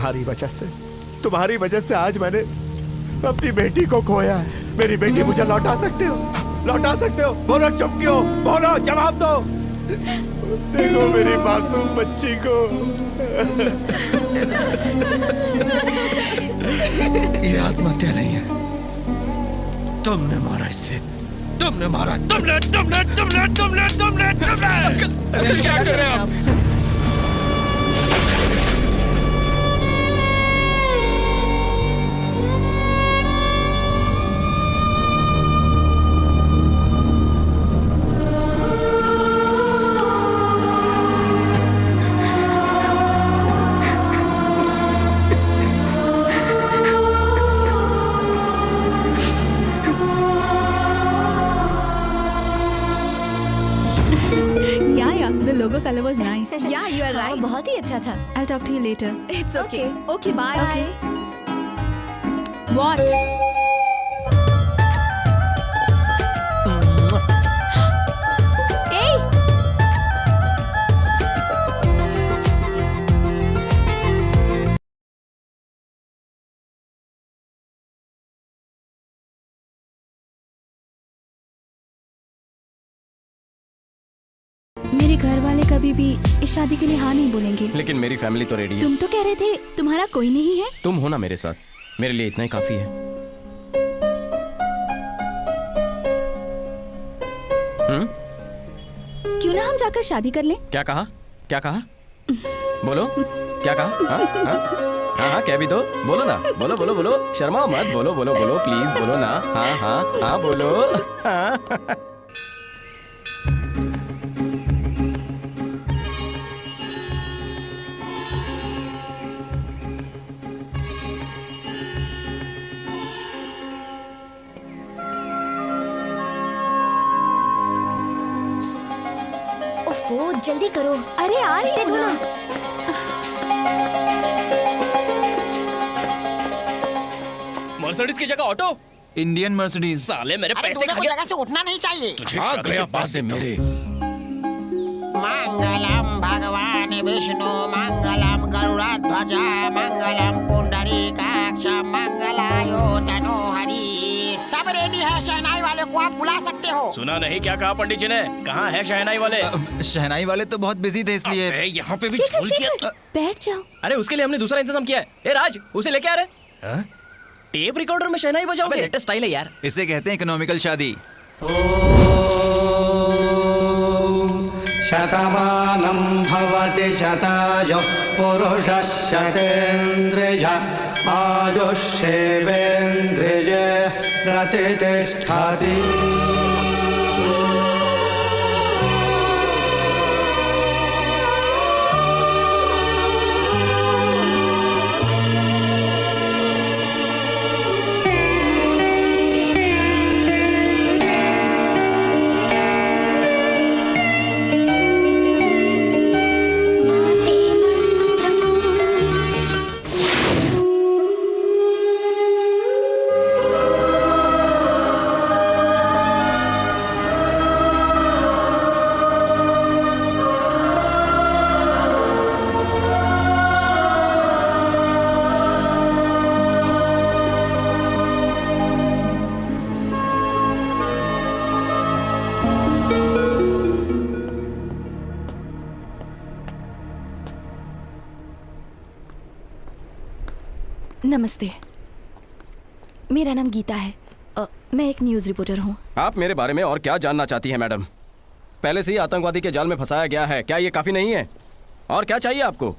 C: तुम्हारी वजह से आज मैंने अपनी बेटी को खोया है। मेरी बेटी मुझे लौटा सकते हो? बोलो, चुप क्यों? बोलो, जवाब दो। देखो मेरी मासूम बच्ची को।
F: ये आत्महत्या नहीं है, तुमने मारा इसे, तुमने मारा, तुमने।
D: क्या कर रहे हैं आप?
G: The logo color was nice.
J: Yeah, you are right.
M: बहुत ही अच्छा था।
G: I'll talk to you later.
M: It's okay. Okay, bye.
G: Okay. What? Hey! मेरे घर वाले कभी भी इस शादी के लिए हाँ नहीं बोलेंगे।
H: लेकिन मेरी फैमिली तो रेडी है।
G: तुम तो कह रहे थे तुम्हारा कोई नहीं है।
H: तुम हो ना मेरे साथ, मेरे लिए इतना ही काफी है।
G: क्यों ना हम जाकर शादी कर लें?
H: क्या कहा? बोलो, क्या कहा? हाँ, कह भी दो। बोलो ना, बोलो, शर्माओ मत, बोलो, प्लीज बोलो ना। हाँ, बोलो। हाँ।
J: ओफो, जल्दी करो।
G: अरे आ रही
J: दो ना।
D: मर्सिडीज की जगह ऑटो?
H: Indian Mercedes.
D: साले मेरे पैसे खा
N: जगह से उठना नहीं चाहिए।
B: आ गया बात है मेरे।
N: मंगलम भगवान विष्णु, मंगलम गरुड़ध्वज, मंगलम पुंडरीकाक्ष, मंगलायो तनोहरि। सब रेडी है, शहनाई वाले को आप बुला सकते हो।
D: सुना नहीं क्या कहा पंडित जी ने? कहाँ है शहनाई वाले?
H: शहनाई वाले तो बहुत बिजी थे इसलिए।
D: यहाँ पे भी
G: शेखर,
D: झोल किया।
G: बैठ जाओ।
D: अरे उसके लिए हमने दूसरा इंतजाम किया है। ए राज, उसे लेके आ रहे। टेप रिकॉर्डर में शहनाई बजाओगे? लेटेस्ट स्टाइल है यार।
H: इसे कहते हैं इकोनॉमिकल शादी।
I: शतमानं भवति शतायुः पुरुषः शतेन्द्रिय आयुष्येवेन्द्रिये प्रतिष्ठति।
M: नमस्ते, मेरा नाम गीता है। मैं एक न्यूज़ रिपोर्टर हूँ।
H: आप मेरे बारे में और क्या जानना चाहती हैं मैडम? पहले से ही आतंकवादी के जाल में फंसाया गया है, क्या ये काफ़ी नहीं है? और क्या चाहिए आपको?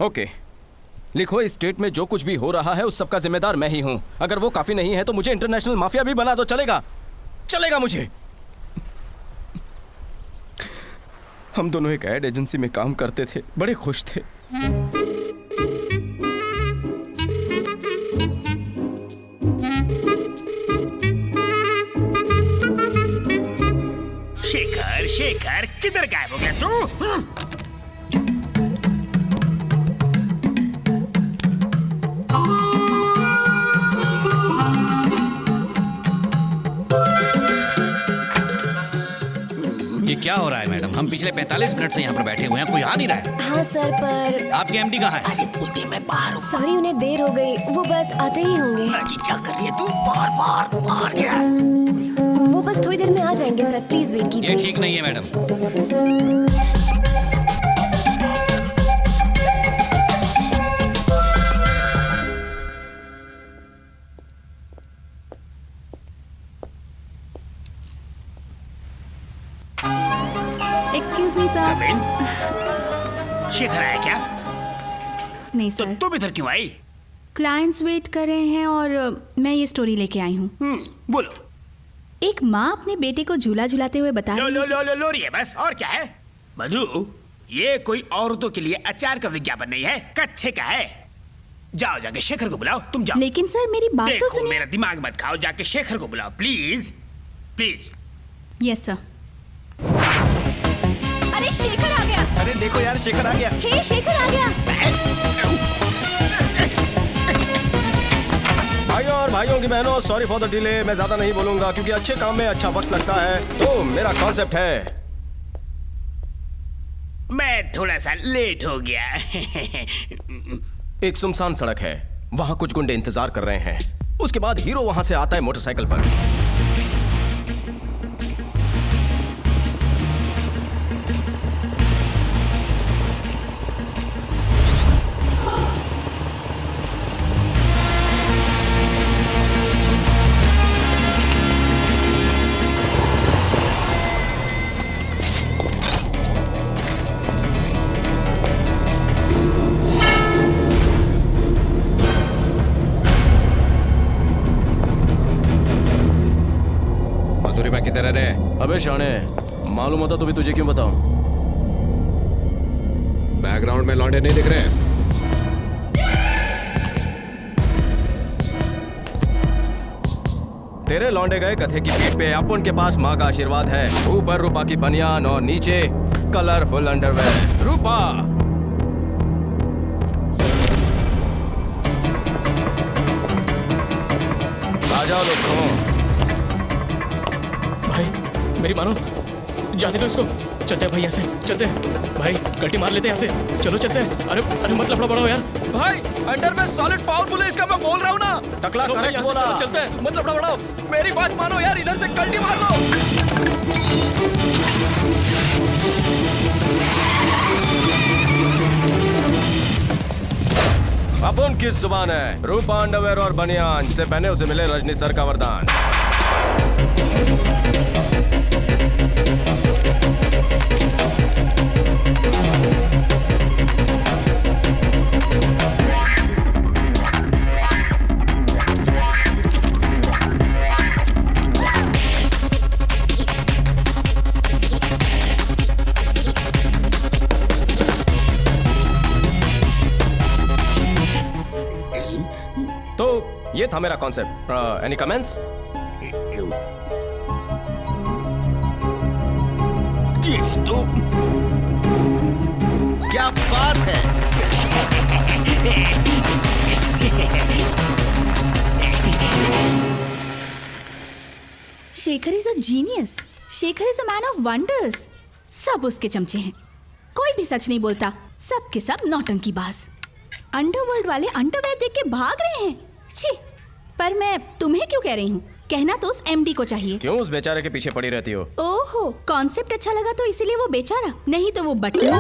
H: ओके, लिखो इस स्टेट में जो कुछ भी हो रहा है उस सबका जिम्मेदार मैं ही हूँ। अगर वो काफ़ी नहीं है तो मुझे इंटरनेशनल माफिया भी बना दो, चलेगा मुझे। हम दोनों एक एड एजेंसी में काम करते थे, बड़े खुश थे।
E: शेखर किधर गायब हो गया तू? ये क्या हो रहा है मैडम? हम पिछले 45 मिनट से यहाँ पर बैठे हुए हैं, कोई आ नहीं रहा है।
J: हाँ सर, पर
E: आपके एमडी कहाँ है?
N: अरे बोलती मैं बाहर हूँ।
J: सॉरी, उन्हें देर हो गई। वो बस आते ही होंगे।
N: लड़की क्या कर रही है तू? बाहर क्या?
J: वो बस थोड़ी देर में आ जाएंगे सर, प्लीज वेट
E: ये
J: कीजिए।
E: ठीक नहीं है madam.
G: Excuse me sir.
N: Shekhar आया क्या?
G: नहीं
N: तो
G: सर,
N: तुम इधर क्यों आई?
G: क्लाइंट्स वेट कर रहे हैं और मैं ये स्टोरी लेके आई हूँ।
N: बोलो।
G: एक माँ अपने बेटे को झूला झुलाते हुए बता
N: लो
G: रही
N: लो
G: है।
N: लो लो लो रही है बस, और क्या है? मधु, ये कोई औरतों के लिए अचार का विज्ञापन नहीं है, कच्छे का है। जाओ जाके शेखर को बुलाओ, तुम जाओ।
G: लेकिन सर मेरी बात तो
N: देखो,
G: सुनिए।
N: मेरा दिमाग मत खाओ, जाके शेखर को बुलाओ प्लीज प्लीज।
G: Yes sir. अरे शेखर आ गया।
F: अरे देखो यार, शेखर आ गया।
G: हे शेखर आ गया।
H: भाइयों और भाइयों की बहनों, सॉरी फॉर द डिले। मैं ज्यादा नहीं बोलूंगा क्योंकि अच्छे काम में अच्छा वक्त लगता है। तो मेरा कॉन्सेप्ट है,
N: मैं थोड़ा सा लेट हो गया।
H: एक सुनसान सड़क है, वहां कुछ गुंडे इंतजार कर रहे हैं। उसके बाद हीरो वहां से आता है मोटरसाइकिल पर।
F: किधर है रे?
H: अबे शाणे, मालूम होता तो भी तुझे क्यों बताऊं?
A: बैकग्राउंड में लौंडे नहीं दिख रहे?
H: तेरे लौंडे गए गधे की पीठ पे। अपन के पास माँ का आशीर्वाद है। ऊपर रूपा की बनियान और नीचे कलरफुल अंडरवेयर। रूपा, आ जाओ देखो।
B: भाई मेरी मानो, जाने दो इसको। चलते हैं भाई, यहाँ से चलते हैं भाई, कल्टी मार लेते हैं यहाँ से। चलो चलते हैं। अरे अरे मत लफड़ा बढ़ाओ यार।
H: भाई अंडर में सॉलिड पावरफुल है, इसका मैं बोल रहा हूँ ना। टकला
B: चलो भाई,
H: करेक्ट
B: यहाँ से
H: बोला।
B: चलो, चलते हैं, मत लफड़ा बढ़ाओ। मेरी बात मानो यार, इधर से कल्टी मार लो।
H: अपन किस जुबान है? रूपा अंडरवेयर और बनियान से पहने उसे मिले रजनी सर का वरदान। तो ये था मेरा कॉन्सेप्ट। Any comments?
N: तो क्या बात है?
G: Shekhar is a genius. Shekhar is a man of wonders. सब उसके चमचे हैं। कोई भी सच नहीं बोलता, सब के सब नौटंकीबाज। अंडरवर्ल्ड वाले अंडरवेयर देख के भाग रहे हैं। छी, पर मैं तुम्हें क्यों कह रही हूँ, कहना तो उस एमडी को चाहिए।
H: क्यों उस बेचारे के पीछे पड़ी रहती हो?
G: ओहो, कॉन्सेप्ट अच्छा लगा तो इसीलिए वो बेचारा, नहीं तो वो बटलू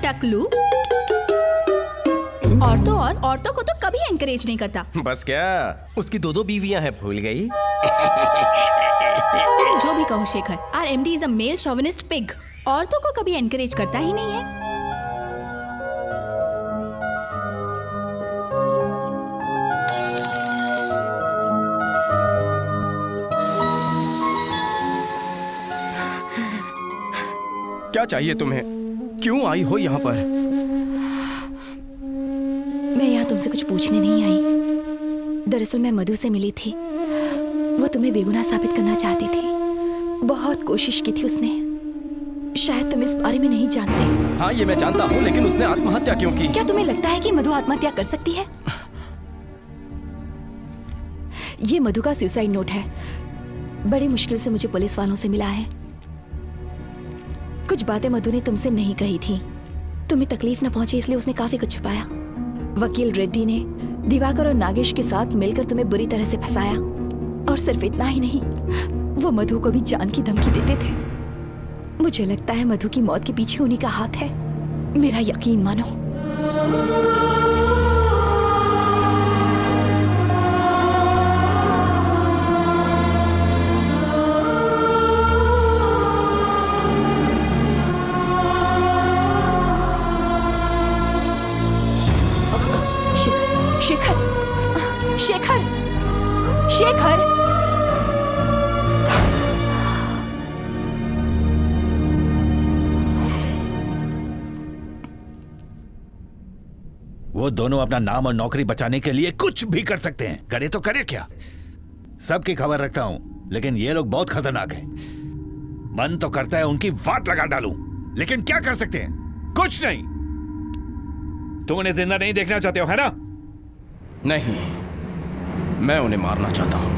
G: टकलू औरतों को तो कभी एनकरेज नहीं करता।
H: बस क्या, उसकी 2 बीवियां हैं, भूल गई?
G: तुम जो भी कहो Shekhar, R MD is a male chauvinist pig. औरतों को कभी एनकरेज करता ही नहीं है।
H: क्या चाहिए तुम्हें? क्यों आई हो यहाँ पर?
M: मैं यहाँ तुमसे कुछ पूछने नहीं आई। दरअसल मैं मधु से मिली थी। वो तुम्हें बेगुनाह साबित करना चाहती थी। बहुत कोशिश की थी उसने। शायद तुम इस बारे में नहीं जानते।
H: हाँ, ये मैं जानता हूँ, लेकिन उसने आत्महत्या क्यों की?
M: क्या तुम्हें लगता है कि मधु आत्महत्या कर सकती है? ये मधु का सुसाइड नोट है। बड़ी मुश्किल से मुझे पुलिस वालों से मिला है। कुछ बातें मधु ने तुमसे नहीं कही थी। तुम्हें तकलीफ न पहुंचे इसलिए उसने काफी कुछ छुपाया। वकील रेड्डी ने दिवाकर और नागेश के साथ मिलकर तुम्हें बुरी तरह से फंसाया। और सिर्फ इतना ही नहीं, वो मधु को भी जान की धमकी देते थे। मुझे लगता है मधु की मौत के पीछे उन्हीं का हाथ है। मेरा यकीन मानो। शेखर, शेखर, शेखर,
L: वो दोनों अपना नाम और नौकरी बचाने के लिए कुछ भी कर सकते हैं। करे तो करे क्या? सबकी खबर रखता हूं, लेकिन ये लोग बहुत खतरनाक हैं। मन तो करता है उनकी वाट लगा डालूं, लेकिन क्या कर सकते हैं? कुछ नहीं। तुम उन्हें जिंदा नहीं देखना चाहते हो, है ना?
H: नहीं, मैं उन्हें मारना चाहता हूं।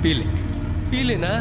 D: पी ले ना।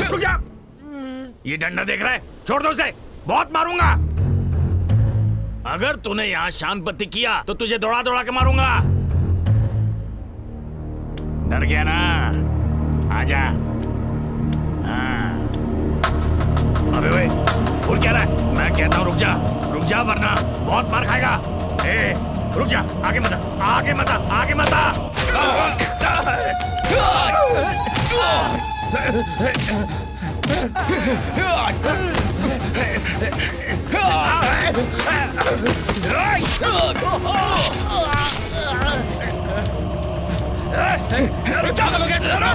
E: रुक जा। ये डंडा देख रहा है? छोड़ दो उसे, बहुत मारूंगा। अगर तूने यहाँ शांत बत्ती किया तो तुझे दौड़ा दौड़ा के मारूंगा। डर गया ना? आजा। हाँ। अबे वे, भूल क्या रहा है? मैं कहता हूँ रुक जा वरना बहुत मार खाएगा। ए, रुक जा, आगे मत आ, आगे मत आ, आगे मत आ।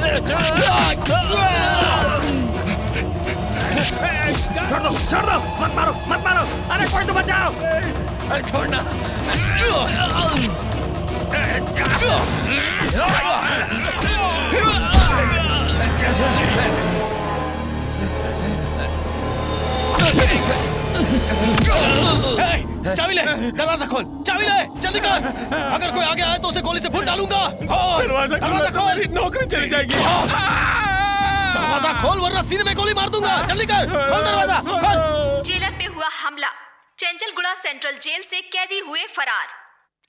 E: छोड़ दो, मत मारो। अरे कोई तो बचाओ। अरे छोड़ना।
B: चाबी ले, दरवाजा खोल, चाबी ले, जल्दी कर। अगर कोई आगे आए तो उसे गोली से भून डालूंगा। दरवाजा खोल,
C: नौकरी चली जाएगी।
B: दरवाजा खोल वरना सीने में गोली मार दूंगा। जल्दी कर, खोल दरवाजा, खोल।
O: जेलर पे हुआ हमला। चंचलगुड़ा सेंट्रल जेल से कैदी हुए फरार।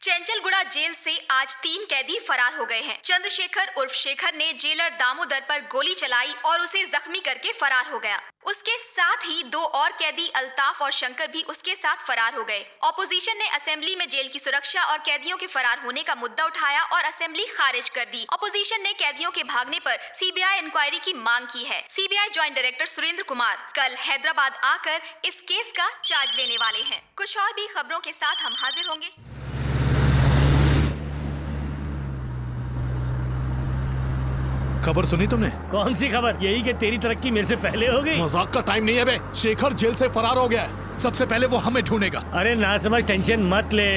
O: चंचलगुड़ा जेल से आज 3 कैदी फरार हो गए हैं। चंद्रशेखर उर्फ शेखर ने जेलर दामोदर पर गोली चलाई और उसे जख्मी करके फरार हो गया। उसके साथ ही 2 और कैदी अल्ताफ और शंकर भी उसके साथ फरार हो गए। ऑपोजिशन ने असेंबली में जेल की सुरक्षा और कैदियों के फरार होने का मुद्दा उठाया और असेंबली खारिज कर दी। ऑपोजिशन ने कैदियों के भागने पर सीबीआई इंक्वायरी की मांग की है। CBI joint director Surendra Kumar कल हैदराबाद आकर इस केस का चार्ज लेने वाले हैं। कुछ और भी खबरों के साथ हम हाजिर होंगे।
A: खबर सुनी तुमने?
K: कौन सी खबर? यही कि तेरी तरक्की मेरे से पहले हो गई।
A: मजाक का टाइम नहीं है बे। शेखर जेल से फरार हो गया है। सबसे पहले वो हमें ढूंढेगा।
K: अरे ना समझ, टेंशन मत ले।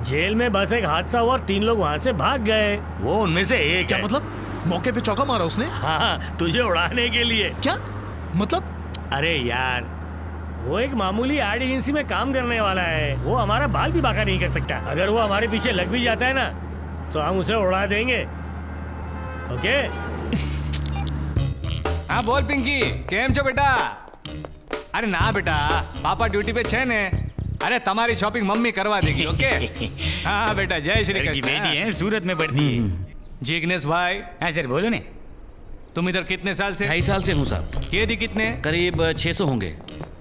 K: जेल में बस एक हादसा हुआ और 3 लोग वहाँ से भाग गए। वो उनमें से एक
A: क्या
K: है।
A: मतलब? मौके पे चौका मारा उसने?
K: हाँ, तुझे उड़ाने के लिए।
A: क्या मतलब?
K: अरे यार, वो एक मामूली एड एजेंसी में काम करने वाला है। वो हमारा बाल भी बाका नहीं कर सकता। अगर वो हमारे पीछे लग भी जाता है ना, तो हम उसे उड़ा देंगे। ओके?
P: हाँ बोल पिंकी, केम छो बेटा? अरे ना बेटा, पापा ड्यूटी पे छे ने। अरे तुम्हारी शॉपिंग मम्मी करवा देगी। ओके? हाँ बेटा, जय श्री कृष्ण।
E: बेटी है, सूरत में पढ़ती है।
P: जिग्नेश भाई।
E: हाँ सर, बोलो ने।
P: तुम इधर कितने साल से?
Q: 2.5 साल से हूँ साहब।
P: कैदी कितने?
Q: करीब 600 होंगे।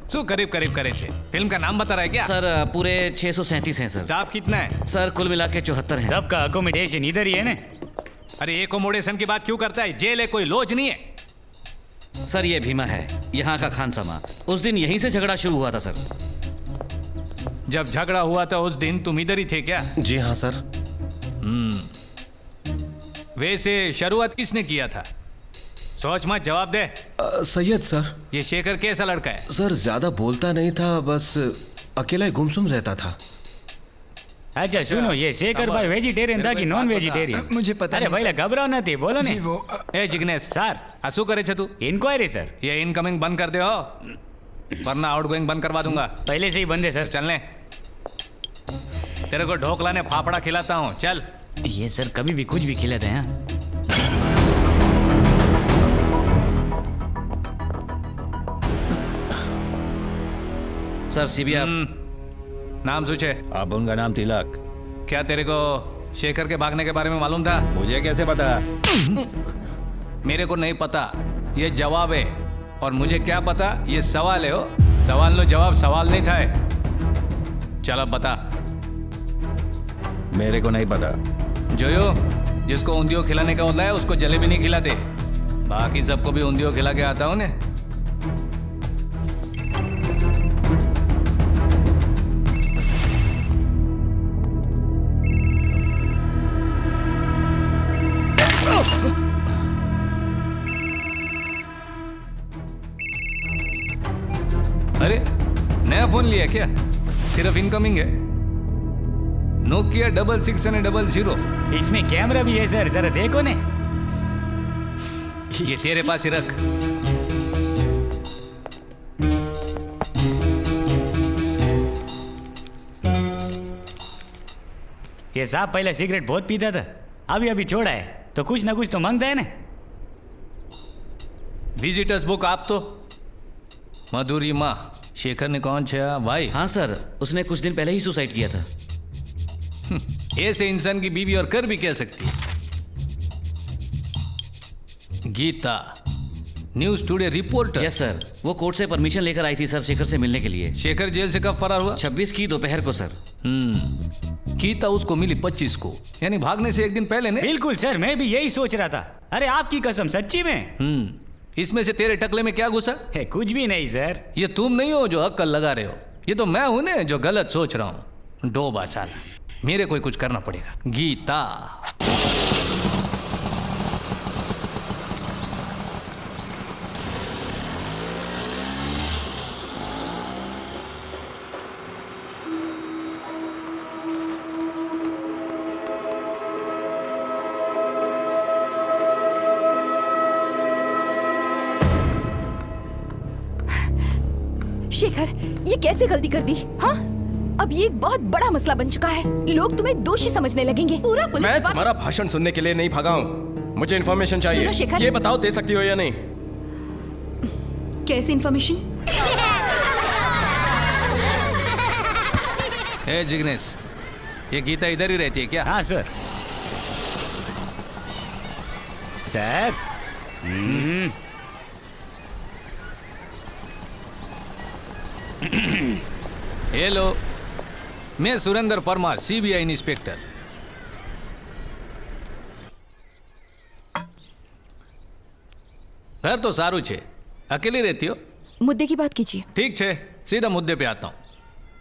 P: सो करीब करीब करे छे। फिल्म का नाम बता रहा है क्या?
Q: सर पूरे 637 हैं सर।
P: स्टाफ कितना है?
Q: सर कुल मिला के 74 हैं।
E: सबका अकोमोडेशन इधर ही है ना।
P: अरे एकोमोडेशन की बात क्यों करता है? जेल है, कोई लॉज नहीं है।
Q: सर ये भीमा है, यहाँ का खानसमा। उस दिन यहीं से झगड़ा शुरू हुआ था सर।
P: जब झगड़ा हुआ था उस दिन तुम इधर ही थे क्या?
Q: जी हाँ सर।
P: वैसे शुरुआत किसने किया था? सोच मत, जवाब दे।
R: सैयद सर।
P: ये शेखर कैसा लड़का है?
R: सर ज्यादा बोलता नहीं था, बस अकेला ही गुमसुम रहता था।
E: अच्छा सुनो, ये शेखर भाई वेजिटेरियन था कि नॉन वेजिटेरियन?
P: मुझे पता
E: अरे भाई घबराओ ना थी, बोलो ने।
P: ए जिग्नेश
E: सर,
P: हसू करे छे तू?
E: Inquiry sir.
P: ये इनकमिंग बंद कर दे हो, वरना आउटगोइंग बंद करवा दूंगा।
E: पहले से ही बंद है सर।
P: चलने, तेरे को ढोकला ने फाफड़ा खिलाता हूँ, चल।
E: ये सर कभी भी कुछ भी खिलाते हैं।
Q: Sir CBI.
P: नाम सोचे?
L: अब उनका नाम तिलक।
P: क्या तेरे को शेखर के भागने के बारे में मालूम था?
L: मुझे कैसे पता?
P: मेरे को नहीं पता, ये जवाब है। और मुझे क्या पता, ये सवाल है। हो सवाल लो, जवाब सवाल नहीं था। चल अब बता।
L: मेरे को नहीं पता।
P: जोयो, जिसको ऊंधियो खिलाने का होता है उसको जलेबी नहीं खिलाते। बाकी सबको भी ऊंधियो खिला के आता हूँ ने। अरे नया फोन लिया क्या? सिर्फ इनकमिंग है। नोकिया 6600।
E: इसमें कैमरा भी है सर, जरा देखो ने।
P: ये तेरे पास ही रख।
E: ये साहब पहले सिगरेट बहुत पीता था, अभी अभी छोड़ा है, तो कुछ ना कुछ तो मांगता है ना।
P: विजिटर्स बुक आप तो मधुरी माँ शेखर ने कौन छे भाई?
Q: हाँ सर, उसने कुछ दिन पहले ही सुसाइड किया था।
P: ऐसे इंसान की बीवी और कर भी कह सकती है। Geeta, news today reporter.
Q: Yes sir, वो कोर्ट से परमिशन लेकर आई थी सर शेखर से मिलने के लिए।
P: शेखर जेल से कब फरार हुआ?
Q: 26 की दोपहर को सर।
P: गीता उसको मिली 25 को, यानी भागने से एक दिन पहले ने।
E: बिल्कुल सर, मैं भी यही सोच रहा था। अरे आपकी कसम, सच्ची में।
P: इसमें से तेरे टकले में क्या घुसा
E: है? कुछ भी नहीं सर।
P: ये तुम नहीं हो जो अक्कल लगा रहे हो, ये तो मैं हूं ने जो गलत सोच रहा हूं। डोबा साला, मेरे को कुछ करना पड़ेगा। गीता,
M: शेखर, ये कैसे गलती कर दी? हाँ, अब ये एक बहुत बड़ा मसला बन चुका है। लोग तुम्हें दोषी समझने लगेंगे। पूरा पुलिस
H: मैं तुम्हारा भाषण सुनने के लिए नहीं भागा हूँ। मुझे इन्फॉर्मेशन चाहिए।
M: सुनो शेखर।
H: ये बताओ दे सकती हो या नहीं?
M: कैसी इन्फॉर्मेशन?
P: ए जिग्नेश, ये गीता इधर ही रहती है क्या?
E: हाँ सर। सर
P: हेलो, मैं सुरेंद्र परमार, सीबीआई इंस्पेक्टर। घर तो सारू छे, अकेली रहती हो?
M: मुद्दे की बात कीजिए।
P: ठीक छे, सीधा मुद्दे पे आता हूँ।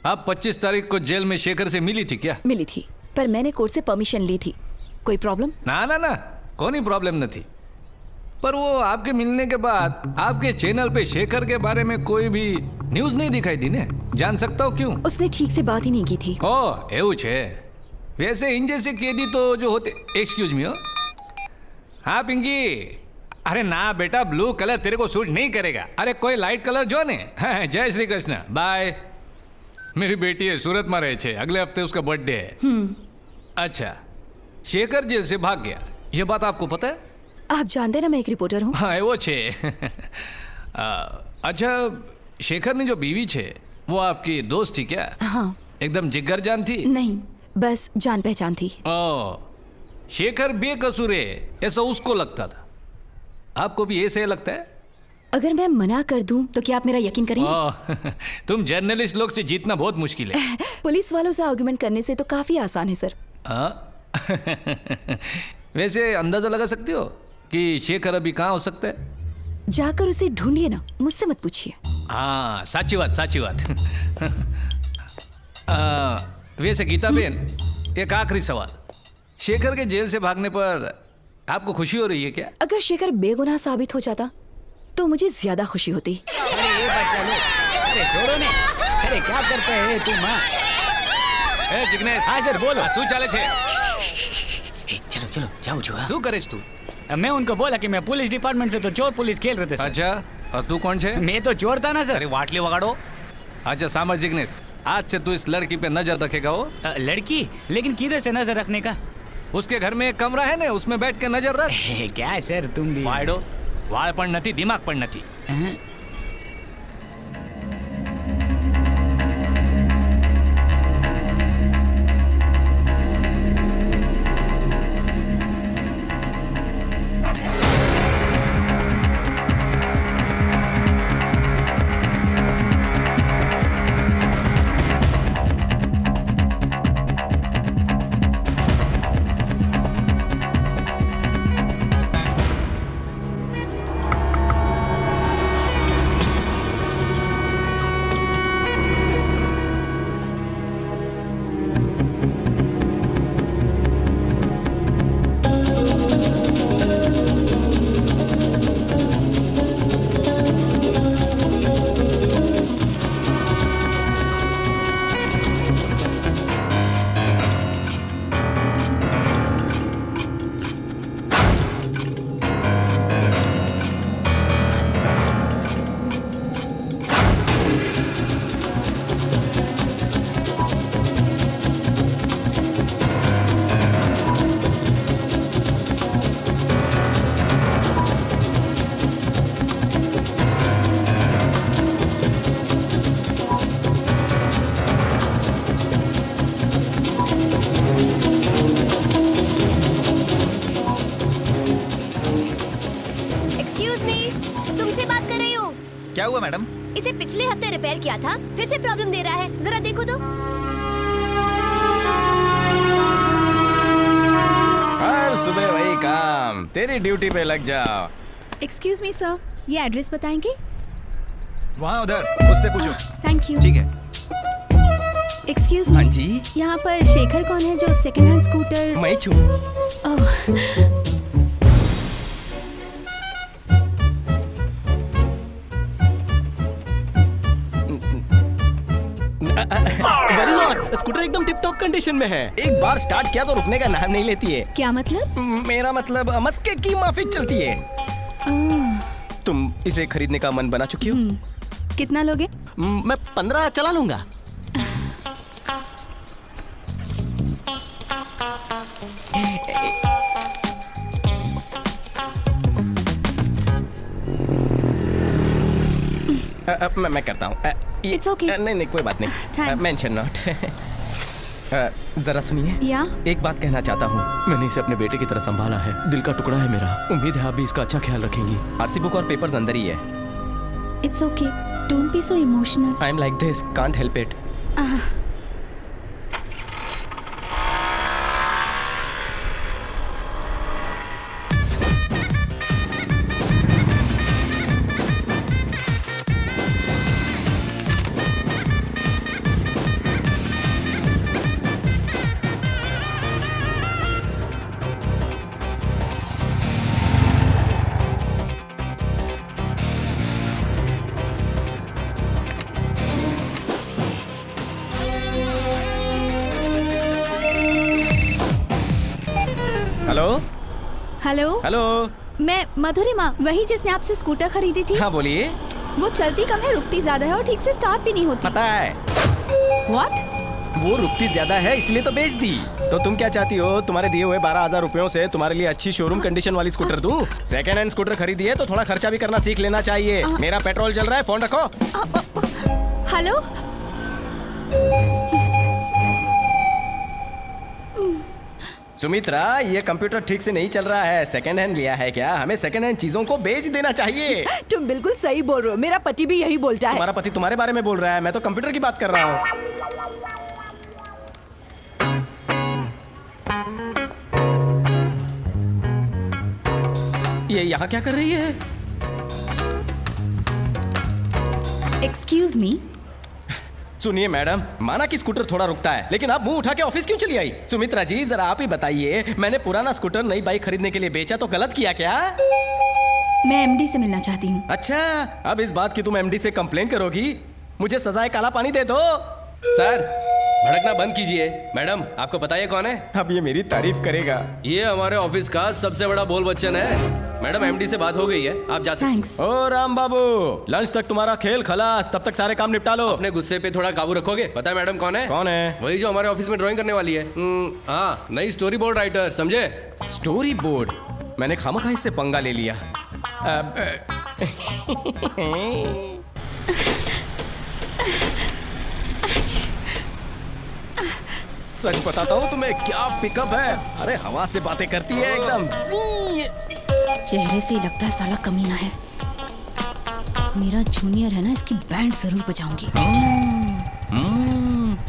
P: आप 25 तारीख को जेल में शेखर से मिली थी क्या?
M: मिली थी, पर मैंने कोर्ट से परमिशन ली थी। कोई प्रॉब्लम?
P: ना ना ना, कोई प्रॉब्लम न थी। पर वो आपके मिलने के बाद आपके चैनल पे शेखर के बारे में कोई भी न्यूज नहीं दिखाई दी ने। जान सकता हूँ क्यों?
M: उसने ठीक से बात ही नहीं की थी।
P: ओ एवं छे। वैसे इन जैसे कैदी तो जो होते, एक्सक्यूज मी हो। हाँ पिंकी, अरे ना बेटा, ब्लू कलर तेरे को सूट नहीं करेगा। अरे कोई लाइट कलर जो ने। हाँ, जय श्री कृष्ण, बाय। मेरी बेटी है, सूरत में रहे छे, अगले हफ्ते उसका बर्थडे है। अच्छा, शेखर जेल से भाग गया, ये बात आपको पता है?
M: आप जानते ना मैं एक रिपोर्टर हूँ।
P: हाँ वो छे। अच्छा, शेखर ने जो बीवी छे वो आपकी दोस्त थी क्या?
M: हाँ।
P: एकदम जिगर जान थी?
M: नहीं, बस जान पहचान थी।
P: ओ, शेखर बेकसूर है ऐसा उसको लगता था, आपको भी ऐसे लगता है?
M: अगर मैं मना कर दूं तो क्या आप मेरा यकीन करेंगे?
P: तुम जर्नलिस्ट लोग से जीतना बहुत मुश्किल है।
M: पुलिस वालों से आर्गुमेंट करने से तो काफी आसान है सर।
P: वैसे अंदाजा लगा सकते हो कि शेखर अभी कहाँ हो सकता है?
M: जाकर उसे ढूंढिए ना, मुझसे मत पूछिए।
P: हाँ, साची बात, साची बात। वैसे गीता बेन, एक आखिरी सवाल, शेखर के जेल से भागने पर आपको खुशी हो रही है क्या?
M: अगर शेखर बेगुनाह साबित हो जाता तो मुझे ज्यादा खुशी होती।
E: अरे ये बच्चा लो, अरे छोड़ो ने। अरे क्या करते हैं तुम?
P: ए जिग्नेश,
E: हाँ सर बोलो।
P: શું ચાલે છે?
E: चलो चलो जाओ जो।
P: શું કરેશ તું?
E: मैं उनको बोला कि मैं पुलिस डिपार्टमेंट से तो चोर पुलिस खेल रहे थे सर।
P: अच्छा, और तू कौन छे?
E: मैं तो चोर था ना सर।
P: अरे वाटली वगाड़ो। अच्छा सामर जिग्नेश, आज से तू इस लड़की पे नजर रखेगा। हो
E: लड़की? लेकिन किधर से नजर रखने का?
P: उसके घर में एक कमरा है ना, उसमें बैठ के नजर रख।
E: क्या है सर तुम भी?
P: वाइडो, वाळ पण નથી, दिमाग पण નથી।
J: क्या हुआ मैडम? इसे पिछले हफ्ते रिपेयर किया था, फिर से प्रॉब्लम दे रहा है, जरा देखो तो।
H: हर सुबह वही काम, तेरी ड्यूटी पे लग जाओ।
G: एक्सक्यूज मी सर, ये एड्रेस बताएंगे?
R: वहाँ उधर, उससे पूछो।
G: Thank you.
R: ठीक है।
G: Excuse me.
H: हाँ जी।
G: यहाँ पर शेखर कौन है जो सेकंड हैंड स्कूटर?
H: मैं छू।
B: वेरी नॉट, स्कूटर एकदम टिप टॉप कंडीशन में है।
H: एक बार स्टार्ट किया तो रुकने का नाम नहीं लेती है।
G: क्या मतलब?
H: मेरा मतलब मस्के की माफिक चलती है। तुम इसे खरीदने का मन बना चुकी हो?
G: कितना लोगे?
B: मैं 15 चला लूंगा।
H: मैं करता हूँ।
G: It's okay.
H: नहीं नहीं कोई बात नहीं।
G: Thanks.
H: Mention not. जरा सुनिए।
G: या
H: एक बात कहना चाहता हूँ, मैंने इसे अपने बेटे की तरह संभाला है, दिल का टुकड़ा है मेरा। उम्मीद है आप भी इसका अच्छा ख्याल रखेंगी। आरसी बुक और पेपर्स अंदर ही है।
G: It's okay, don't be so emotional.
H: I am like this, can't help it. Hello
G: hello
H: hello.
G: मैं मधुरिमा, वही जिसने आपसे स्कूटर खरीदी थी।
H: हाँ बोलिए।
G: वो चलती कम है, रुकती ज्यादा है और ठीक से स्टार्ट भी नहीं होती।
H: पता है।
G: व्हाट?
H: वो रुकती ज्यादा है इसलिए तो बेच दी। तो तुम क्या चाहती हो, तुम्हारे दिए हुए 12,000 रुपयों से तुम्हारे लिए अच्छी शोरूम कंडीशन वाली स्कूटर दूं? सेकंड हैंड स्कूटर खरीदी है तो थोड़ा खर्चा भी करना सीख लेना चाहिए। मेरा पेट्रोल जल रहा है, फोन रखो।
G: हेलो।
H: सुमित्रा, ये कंप्यूटर ठीक से नहीं चल रहा है। सेकंड हैंड लिया है क्या? हमें सेकंड हैंड चीजों को बेच देना चाहिए।
M: तुम बिल्कुल सही बोल रहे हो, मेरा पति भी यही बोलता है।
H: तुम्हारा पति तुम्हारे बारे में बोल रहा है, मैं तो कंप्यूटर की बात कर रहा हूँ। ये यहाँ क्या कर रही है?
G: Excuse me.
H: सुनिए मैडम, माना कि स्कूटर थोड़ा रुकता है, लेकिन आप मुंह उठा के ऑफिस क्यों चली आई? सुमित्रा जी, जरा आप ही बताइए, मैंने पुराना स्कूटर नई बाइक खरीदने के लिए बेचा तो गलत किया क्या?
G: मैं एमडी से मिलना चाहती हूँ।
H: अच्छा, अब इस बात की तुम एमडी से कंप्लेन करोगी? मुझे सजाए काला पानी दे दो।
D: सर, भड़कना बंद कीजिए। मैडम, आपको पता है कौन है?
H: अब ये मेरी तारीफ करेगा।
D: ये हमारे ऑफिस का सबसे बड़ा बोल बच्चन है। मैडम, एमडी से बात हो गई है, आप जा सकते हैं।
H: ओ राम बाबू, लंच तक तुम्हारा खेल खलास, तब तक सारे काम निपटा लो।
D: अपने गुस्से पे थोड़ा काबू रखोगे? पता है मैडम कौन है?
H: कौन है?
D: वही जो हमारे ऑफिस में ड्राइंग करने वाली है। हाँ, नई स्टोरी बोर्ड राइटर, समझे?
H: Story board? मैंने खामखा इससे पंगा ले लिया। सच बताता हूँ तुम्हें, क्या पिकअप है। अरे हवा से बातें करती है एकदम।
G: चेहरे से ही लगता है साला कमीना है। मेरा जूनियर है ना, इसकी बैंड जरूर बजाऊंगी।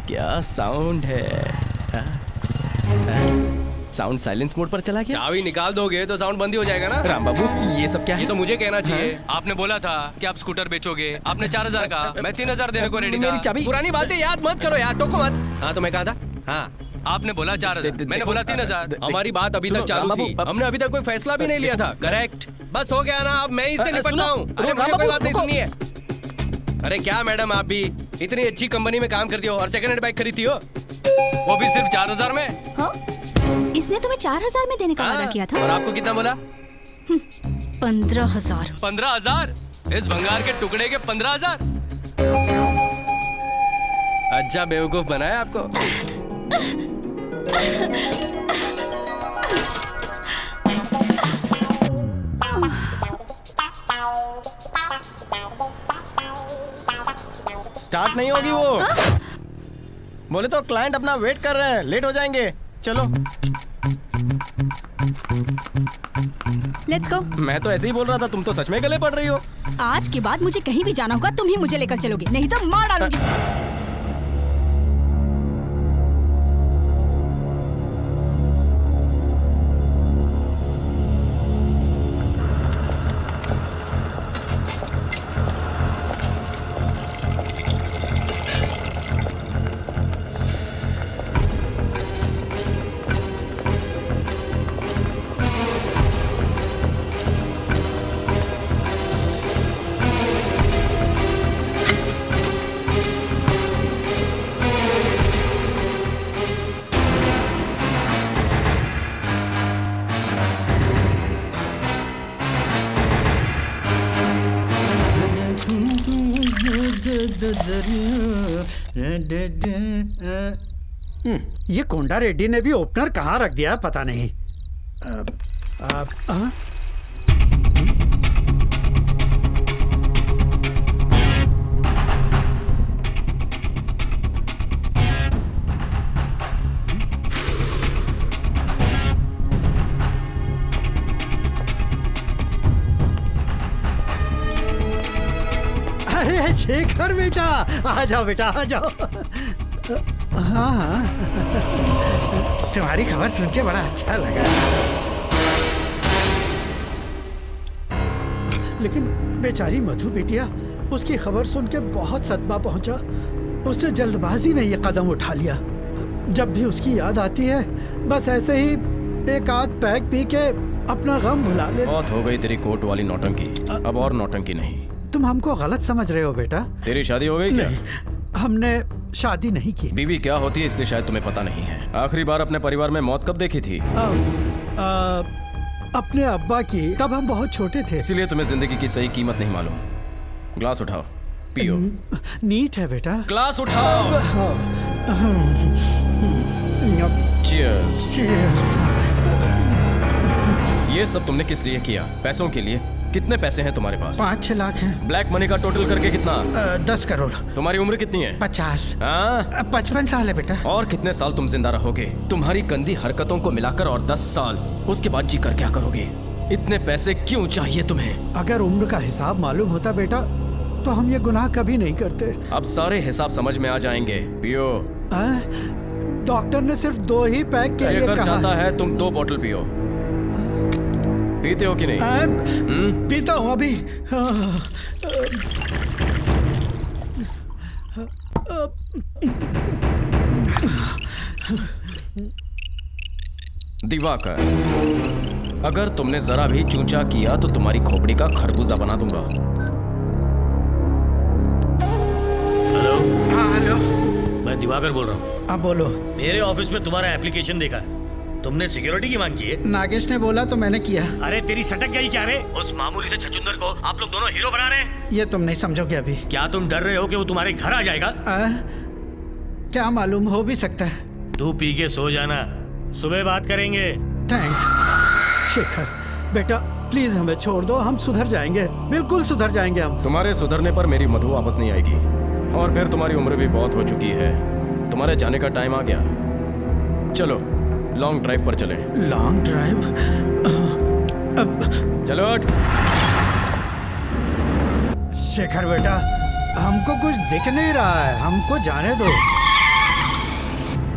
H: क्या साउंड है। साउंड साइलेंस मोड पर चला गया।
D: चाबी निकाल दोगे तो साउंड बंद ही हो जाएगा ना।
H: राम बाबू, ये सब क्या है?
D: ये तो मुझे कहना चाहिए। आपने बोला था कि आप स्कूटर बेचोगे, आपने 4,000 का, मैं 3,000 देने को रेडी था।
H: मेरी चाबी।
D: पुरानी बातें याद मत करो यार, टोको मत। हाँ तो मैं कहा था, हाँ आपने बोला 4,000, मैंने बोला 3,000। हमारी बात अभी तक चालू थी, हमने अभी तक कोई फैसला भी नहीं लिया था। करेक्ट, बस हो गया ना, अब मैं इससे निपटता हूँ। अरे मुझे कोई बात नहीं सुननी है। अरे क्या मैडम, आप भी इतनी अच्छी कंपनी में काम करती हो और सेकंड हैंड बाइक खरीदती हो, वो भी सिर्फ 4,000 में।
G: हाँ? इसने तुम्हें 4,000 में देने का वादा किया था।
D: और आपको कितना बोला?
G: 15,000।
D: 15,000? इस भंगार के टुकड़े के 15,000? अच्छा बेवकूफ बनाया आपको।
H: स्टार्ट नहीं होगी वो। बोले तो क्लाइंट अपना वेट कर रहे हैं, लेट हो जाएंगे। चलो
G: लेट्स गो।
H: मैं तो ऐसे ही बोल रहा था, तुम तो सच में गले पड़ रही हो।
G: आज के बाद मुझे कहीं भी जाना होगा, तुम ही मुझे लेकर चलोगे, नहीं तो मार डालूंगी।
I: ये कोंडा रेड्डी ने भी ओपनर कहाँ रख दिया पता नहीं। अरे शेखर बेटा, आ जाओ बेटा, आ जाओ। हाँ हाँ, तुम्हारी खबर सुन के बड़ा अच्छा लगा, लेकिन बेचारी मधु बिटिया, उसकी खबर सुन के बहुत सदमा पहुंचा। उसने जल्दबाजी में ये कदम उठा लिया। जब भी उसकी याद आती है बस ऐसे ही एक आध पैक पी के अपना गम भुला ले।
H: बहुत हो गई तेरी कोर्ट वाली नौटंकी, अब और नौटंकी नहीं।
I: तुम हमको गलत समझ रहे हो बेटा।
H: तेरी शादी हो गई क्या?
I: हमने शादी नहीं की।
H: बीवी क्या होती है इसलिए शायद तुम्हें पता नहीं है। आखिरी बार अपने परिवार में मौत कब देखी थी?
I: अपने अब्बा की, तब हम बहुत छोटे थे।
H: इसीलिए तुम्हें जिंदगी की सही कीमत नहीं मालूम। ग्लास उठाओ, पियो।
I: नीट है बेटा।
H: ग्लास उठाओ। Cheers.
I: Cheers.
H: ये सब तुमने किस लिए किया? पैसों के लिए? कितने पैसे हैं तुम्हारे पास?
I: 5-6 लाख हैं।
H: ब्लैक मनी का टोटल करके कितना?
I: 10 करोड़।
H: तुम्हारी उम्र कितनी है?
I: 50। 55 साल है बेटा।
H: और कितने साल तुम जिंदा रहोगे? तुम्हारी गंदी हरकतों को मिलाकर और 10 साल, उसके बाद जी कर क्या करोगे? इतने पैसे क्यों चाहिए तुम्हें?
I: अगर उम्र का हिसाब मालूम होता बेटा तो हम ये गुनाह कभी नहीं करते।
H: अब सारे हिसाब समझ में आ जाएंगे। पियो।
I: डॉक्टर ने सिर्फ 2 ही पैक के लिए कहा।
H: चाहता है तुम 2 बोतल पियो। पीते हो कि नहीं?
I: पीता हूँ अभी।
H: दिवाकर, अगर तुमने जरा भी चूंचा किया तो तुम्हारी खोपड़ी का खरबूजा बना दूंगा।
K: हेलो।
I: हाँ हेलो,
K: मैं दिवाकर बोल रहा हूँ।
I: अब बोलो।
K: मेरे ऑफिस में तुम्हारा एप्लीकेशन देखा, तुमने सिक्योरिटी की मांग की है।
I: नागेश ने बोला तो मैंने किया।
K: अरे तेरी सटक गई क्या रे? उस मामूली से छछुंदर को आप लोग दोनों हीरो बना रहे हैं।
I: ये तुम नहीं समझोगे अभी।
K: क्या तुम डर रहे हो कि वो तुम्हारे घर आ जाएगा?
I: क्या मालूम, हो भी सकता है।
K: तू पी के सो जाना, सुबह बात करेंगे।
I: थैंक्स शेखर बेटा, प्लीज हमें छोड़ दो, हम सुधर जाएंगे, बिल्कुल सुधर जाएंगे हम।
H: तुम्हारे सुधरने पर मेरी मधु वापस नहीं आएगी, और फिर तुम्हारी उम्र भी बहुत हो चुकी है। तुम्हारे जाने का टाइम आ गया। चलो लॉन्ग ड्राइव पर चले।
I: Long drive?
H: चलो हट।
I: शेखर बेटा, हमको कुछ दिख नहीं रहा है, हमको जाने दो।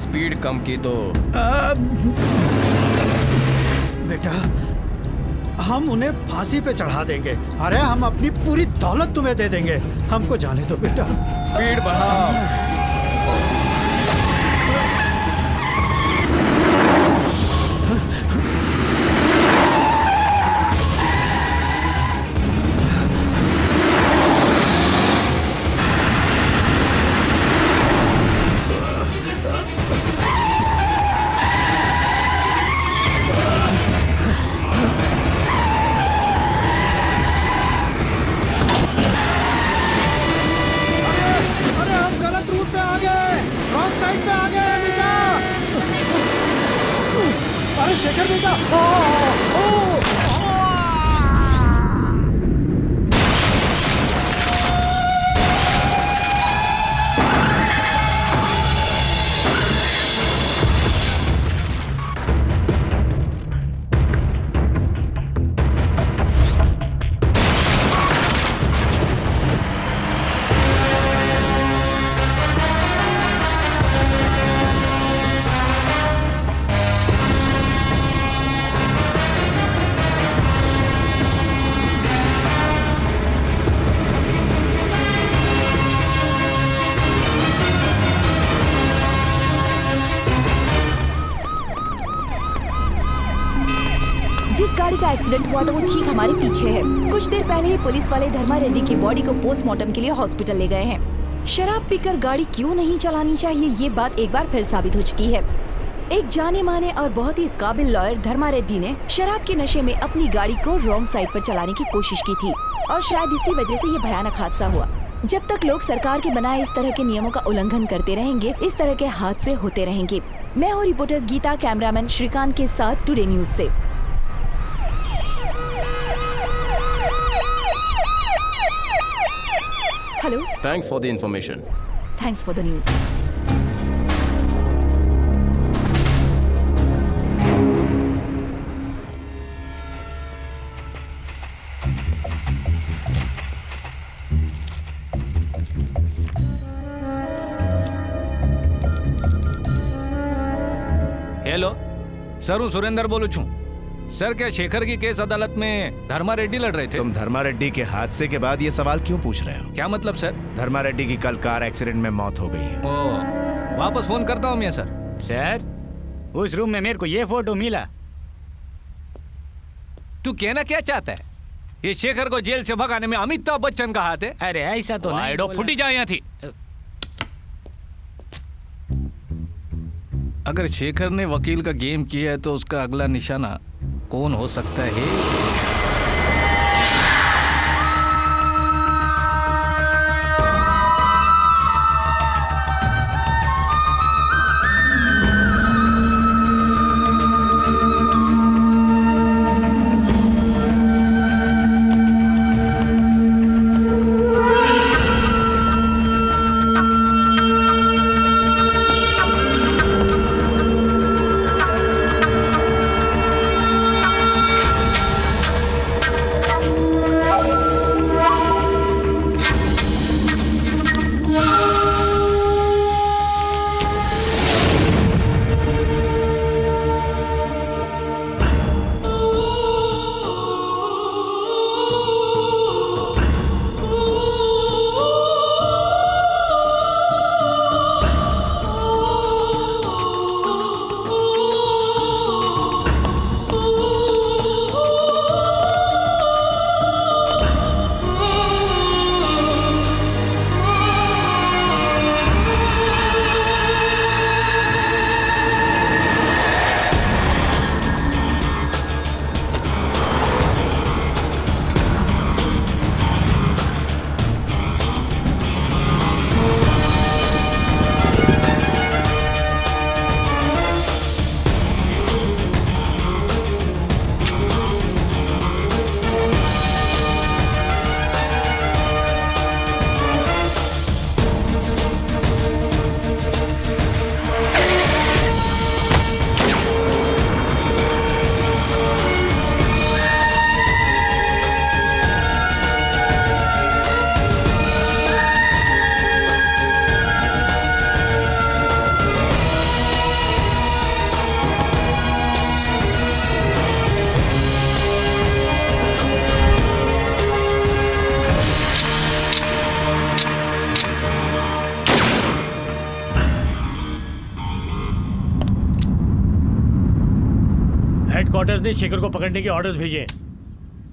H: स्पीड कम की तो
I: बेटा हम उन्हें फांसी पे चढ़ा देंगे। अरे हम अपनी पूरी दौलत तुम्हें दे देंगे, हमको जाने दो बेटा।
H: स्पीड बढ़ाओ।
I: शेखर बेटा,
M: का एक्सीडेंट हुआ तो वो ठीक हमारे पीछे है। कुछ देर पहले ही पुलिस वाले धर्मा रेड्डी की बॉडी को पोस्टमार्टम के लिए हॉस्पिटल ले गए हैं। शराब पीकर गाड़ी क्यों नहीं चलानी चाहिए, ये बात एक बार फिर साबित हो चुकी है। एक जाने माने और बहुत ही काबिल लॉयर धर्मा रेड्डी ने शराब के नशे में अपनी गाड़ी को रॉन्ग साइड पर चलाने की कोशिश की थी और शायद इसी वजह से ये भयानक हादसा हुआ। जब तक लोग सरकार के बनाए इस तरह के नियमों का उल्लंघन करते रहेंगे, इस तरह के हादसे होते रहेंगे। मैं हूँ रिपोर्टर गीता, कैमरामैन श्रीकांत के साथ टुडे न्यूज से। Hello.
H: Thanks for the information.
M: Thanks for the news.
P: Sir हूँ सुरेंद्र बोलू छू सर क्या शेखर की केस अदालत में धर्मा रेड्डी लड़ रहे थे?
C: तुम धर्मा रेड्डी के हादसे के बाद ये सवाल क्यों पूछ रहे हो?
P: क्या मतलब सर?
C: धर्मा रेड्डी की कल कार एक्सीडेंट में मौत हो गई है।
P: ओ, वापस फोन करता हूँ मैं सर।
K: सर उस रूम में मेरे को ये फोटो मिला।
P: तू कहना क्या चाहता है? ये शेखर को जेल से भगाने में अमिताभ बच्चन का हाथ है?
K: अरे ऐसा तो नहीं बोला।
P: फुटी जाए यहाँ थी। अगर शेखर ने वकील का गेम किया है तो उसका अगला निशाना कौन हो सकता है?
K: हेडक्वार्टर्स ने शेखर को पकड़ने के ऑर्डर्स भेजे।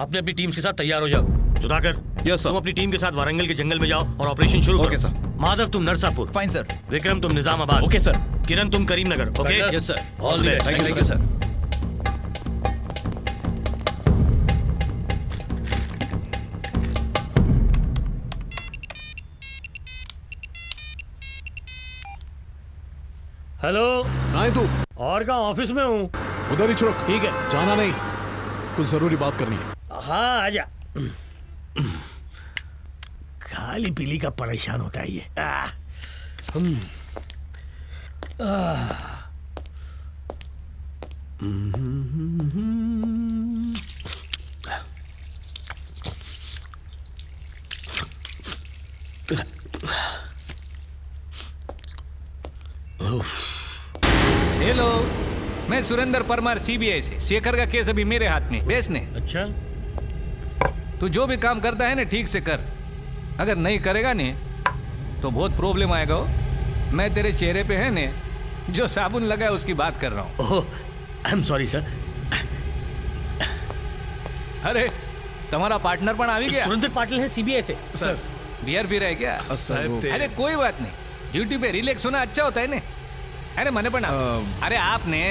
S: अपने अपनी टीम्स के साथ तैयार हो जाओ। Sudhakar,
A: yes sir.
S: तुम अपनी टीम के साथ वारंगल के जंगल में जाओ और ऑपरेशन शुरू करो।
A: Okay sir.
S: माधव तुम नरसापुर।
H: Fine sir.
S: विक्रम तुम निजामाबाद।
B: Okay sir.
S: किरण तुम Karimnagar. Okay
B: yes sir.
S: All the best.
B: Thank you sir.
K: Hello,
A: कहाँ है तू?
K: और कहाँ? ऑफिस में हूँ।
A: उधर ही छुड़क।
K: ठीक है।
A: जाना नहीं, कुछ जरूरी बात करनी है।
K: हाँ आजा। खाली पीली का परेशान होता है ये।
P: हेलो, मैं सुरेंद्र परमार सीबीआई से। शेखर का केस अभी मेरे हाथ में। बेस ने।
K: अच्छा,
P: तू जो भी काम करता है ना ठीक से कर। अगर नहीं करेगा ने तो बहुत प्रॉब्लम आएगा। मैं तेरे चेहरे पे है ने जो साबुन लगा है उसकी बात कर रहा हूँ।
S: ओह, आई एम सॉरी सर।
P: अरे तुम्हारा पार्टनर पण आ गया।
K: सुरेंद्र पाटिल है सीबीआई से।
P: सर बियर पी रहा है क्या? अरे कोई बात नहीं, ड्यूटी पे रिलैक्स होना अच्छा होता है ने। अरे मने पण अरे आपने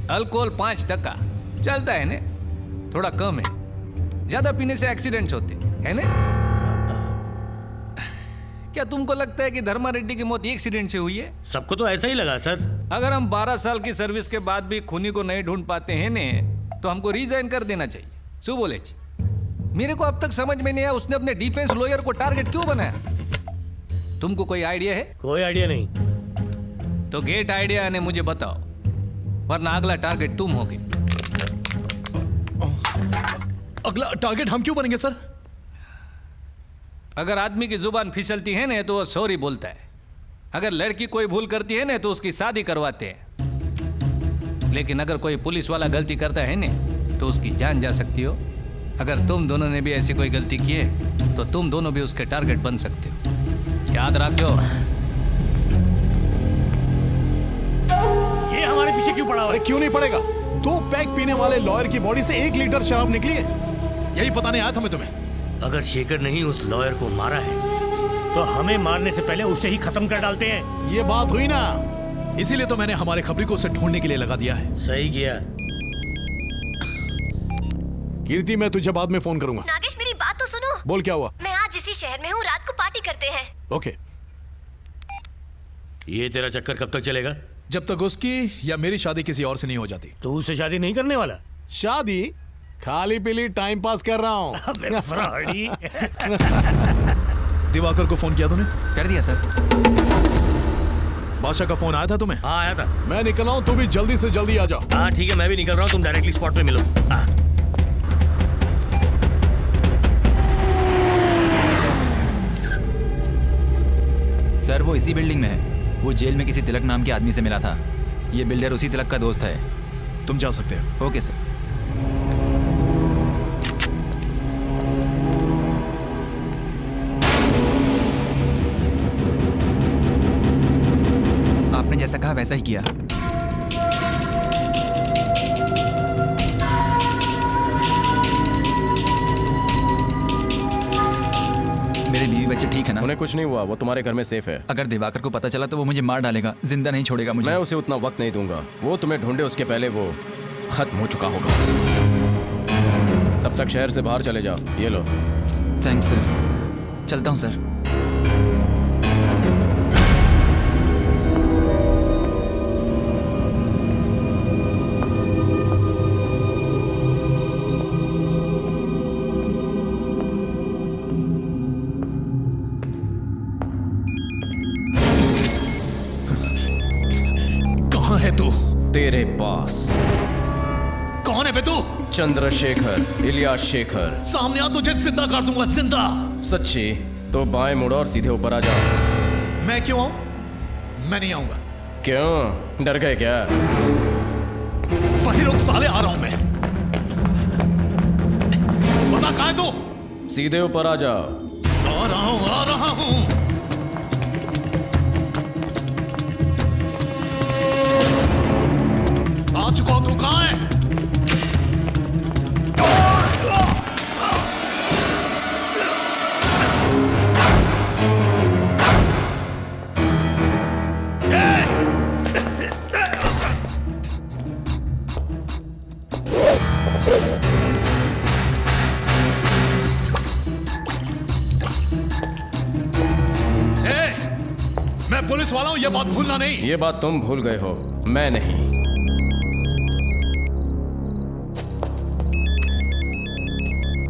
P: अल्कोहल 5% चलता है ने, थोड़ा कम है। ज्यादा पीने से एक्सीडेंट्स होते है ने। क्या तुमको लगता है कि धर्मा रेड्डी की मौत एक्सीडेंट से हुई है?
S: सबको तो ऐसा ही लगा सर।
P: अगर हम 12 साल की सर्विस के बाद भी खूनी को नहीं ढूंढ पाते हैं ने तो हमको रिजाइन कर देना चाहिए। शू बोले जी? मेरे को अब तक समझ में नहीं आया उसने अपने डिफेंस लॉयर को टारगेट क्यों बनाया। तुमको कोई आइडिया है?
K: कोई आइडिया नहीं।
P: तो गेट आइडिया ने मुझे बताओ, वरना अगला टारगेट तुम होगे।
A: अगला टारगेट हम क्यों बनेंगे सर?
P: अगर आदमी की जुबान फिसलती है ना तो वो सॉरी बोलता है। अगर लड़की कोई भूल करती है ना तो उसकी शादी करवाते हैं, लेकिन अगर कोई पुलिस वाला गलती करता है ना तो उसकी जान जा सकती हो। अगर तुम दोनों ने भी ऐसी कोई गलती की है तो तुम दोनों भी उसके टारगेट बन सकते हो, याद रखो।
K: ये हमारे पीछे क्यों पड़ा हुआ है?
A: अरे क्यों नहीं पड़ेगा? 2 पैक पीने वाले लॉयर की बॉडी से 1 लीटर शराब निकली है। यही पता नहीं आया था मैं तुम्हें।
K: अगर शेखर ने ही उस लॉयर को मारा है तो हमें मारने से पहले उसे ही खत्म कर डालते हैं।
A: ये बात हुई ना, इसीलिए तो मैंने हमारे खबरी को उसे ढूंढने के लिए लगा दिया है।
K: सही किया।
A: कीर्ति, मैं तुझे बाद में फोन करूंगा।
J: नागेश, मेरी बात तो सुनो।
A: बोल, क्या हुआ?
J: मैं आज इसी शहर में हूँ, रात को पार्टी करते हैं।
A: ओके।
K: ये तेरा चक्कर कब तक चलेगा?
A: जब तक उसकी या मेरी शादी किसी और से नहीं हो जाती।
K: तो उससे शादी नहीं करने वाला?
A: शादी खाली पीली टाइम पास कर रहा हूँ। दिवाकर को फोन किया तूने?
T: कर दिया सर।
A: बादशाह का फोन आया था तुम्हें?
K: हाँ आया था।
A: मैं निकल रहा हूँ, तू भी जल्दी से जल्दी आ जा।
K: हाँ ठीक है, मैं भी निकल रहा हूँ, तुम डायरेक्टली स्पॉट पे मिलो।
T: सर वो इसी बिल्डिंग में है। वो जेल में किसी तिलक नाम के आदमी से मिला था। ये बिल्डर उसी तिलक का दोस्त है।
A: तुम जा सकते हो।
T: Okay sir. आपने जैसा कहा वैसा ही किया। मेरे बीवी बच्चे ठीक है ना?
H: उन्हें कुछ नहीं हुआ, वो तुम्हारे घर में सेफ है।
T: अगर दिवाकर को पता चला तो वो मुझे मार डालेगा, जिंदा नहीं छोड़ेगा मुझे।
H: मैं उसे उतना वक्त नहीं दूंगा। वो तुम्हें ढूंढे उसके पहले वो खत्म हो चुका होगा। तब तक शहर से बाहर चले जाओ। ये लो।
T: Thanks sir. चलता हूँ सर।
A: कहाँ है तू?
H: तेरे पास।
A: कौन है बे तू?
H: चंद्रशेखर, इलियास शेखर।
A: सामने आ, तुझे जिंदा कर दूंगा, जिंदा।
H: सच्ची? तो बाएं मुड़ो और सीधे ऊपर आ जाओ।
A: मैं क्यों आऊं? मैं नहीं आऊंगा।
H: क्यों, डर गए क्या?
A: वही लोग साले, आ रहा हूं मैं। बता कहाँ है तू?
H: सीधे ऊपर आ जाओ।
A: आ रहा हूं। आ चुका हूं, तू कहाँ है? मैं पुलिस वाला हूं, ये बात भूलना नहीं।
H: ये बात तुम भूल गए हो, मैं नहीं।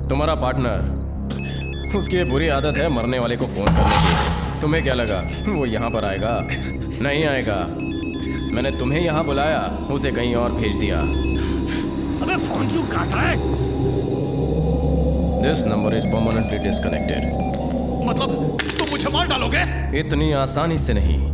H: तुम्हारा पार्टनर, उसकी ये बुरी आदत है मरने वाले को फोन करने की। तुम्हें क्या लगा वो यहाँ पर आएगा? नहीं आएगा। मैंने तुम्हें यहाँ बुलाया, उसे कहीं और भेज दिया।
K: अबे फोन क्यों काट रहा है?
H: This number is permanently disconnected.
A: मतलब तुम मुझे मार डालोगे?
H: इतनी आसानी से नहीं।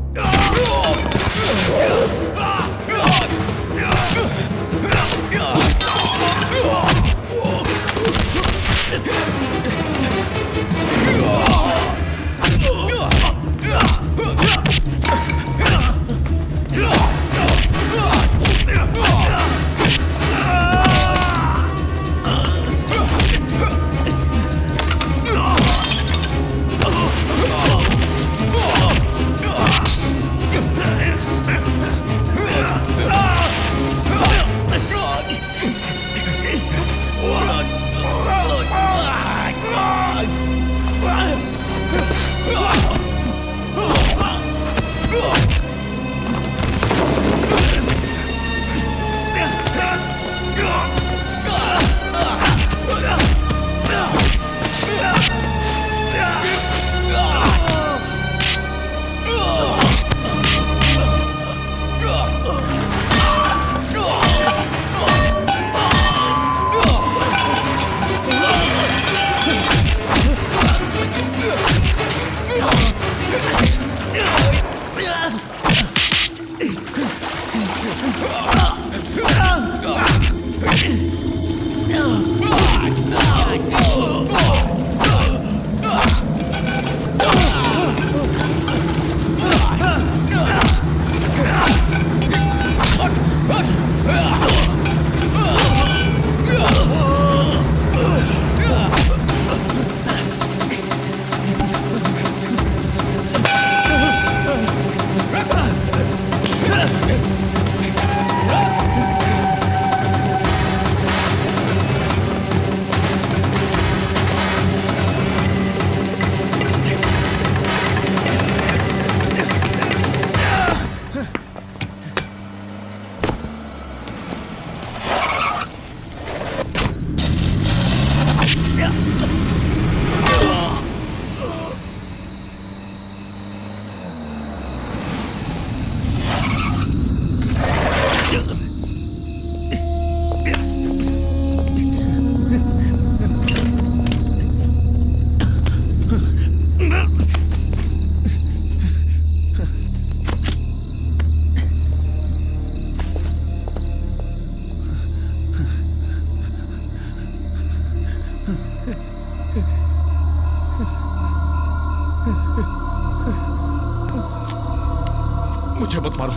A: मुझे मत मारो,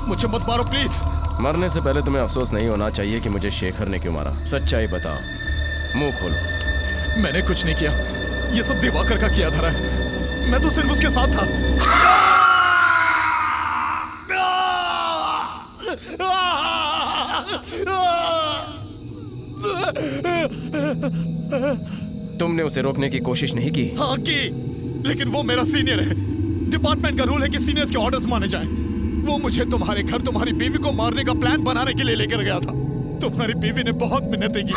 A: मुझे मत मारो प्लीज।
H: मरने से पहले तुम्हें अफसोस नहीं होना चाहिए कि मुझे शेखर ने क्यों मारा। सच्चाई बताओ, मुंह खोलो।
A: मैंने कुछ नहीं किया, ये सब दिवाकर का किया धरा है। मैं तो सिर्फ उसके साथ था।
H: तुमने उसे रोकने की कोशिश नहीं की?
A: हाँ की, लेकिन वो मेरा सीनियर है। डिपार्टमेंट का रूल है कि सीनियर्स के ऑर्डर्स माने जाएं। वो मुझे तुम्हारे घर तुम्हारी बीवी को मारने का प्लान बनाने के लिए लेकर गया था। तुम्हारी बीवी ने बहुत मिन्नतें की।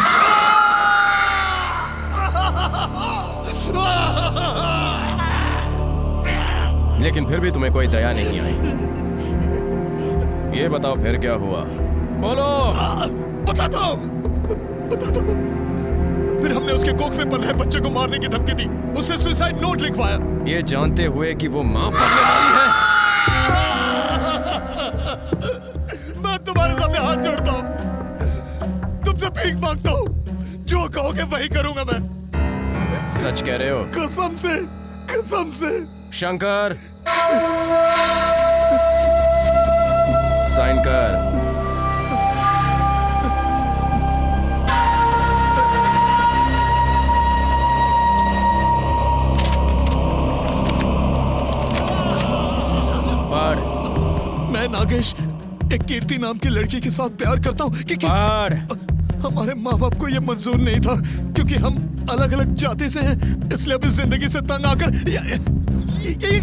H: लेकिन फिर भी तुम्हें कोई दया नहीं आई। ये बताओ फिर क्या हुआ? बोलो।
A: बता दो, बता दो। फिर हमने उसके कोख में पल रहे बच्चे को मारने की धमकी दी, उससे सुसाइड नोट लिखवाया,
H: ये जानते हुए कि वो मां बनने वाली है।
A: मैं तुम्हारे सामने हाथ जोड़ता हूँ, तुमसे भीख मांगता हूँ। जो कहोगे वही करूंगा मैं।
H: सच कह रहे हो?
A: कसम से, कसम से।
H: शंकर, साइन कर।
A: मैं नागेश एक कीर्ति नाम की लड़की के साथ प्यार करता हूँ कि हमारे माँ बाप को ये मंजूर नहीं था, क्योंकि हम अलग अलग जाति से हैं, इसलिए अपनी जिंदगी से तंग आकर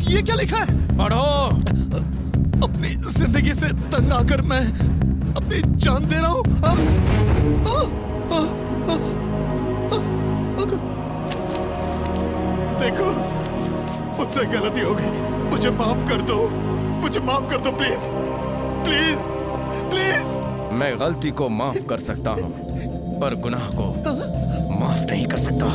A: ये क्या लिखा है?
H: पढ़ो।
A: अपनी जिंदगी से तंग आकर मैं अपनी जान दे रहा हूँ। देखो, मुझसे गलती हो गई, मुझे माफ कर दो, मुझे माफ कर दो प्लीज, प्लीज, प्लीज।
H: मैं गलती को माफ कर सकता हूँ, पर गुनाह को माफ नहीं कर सकता।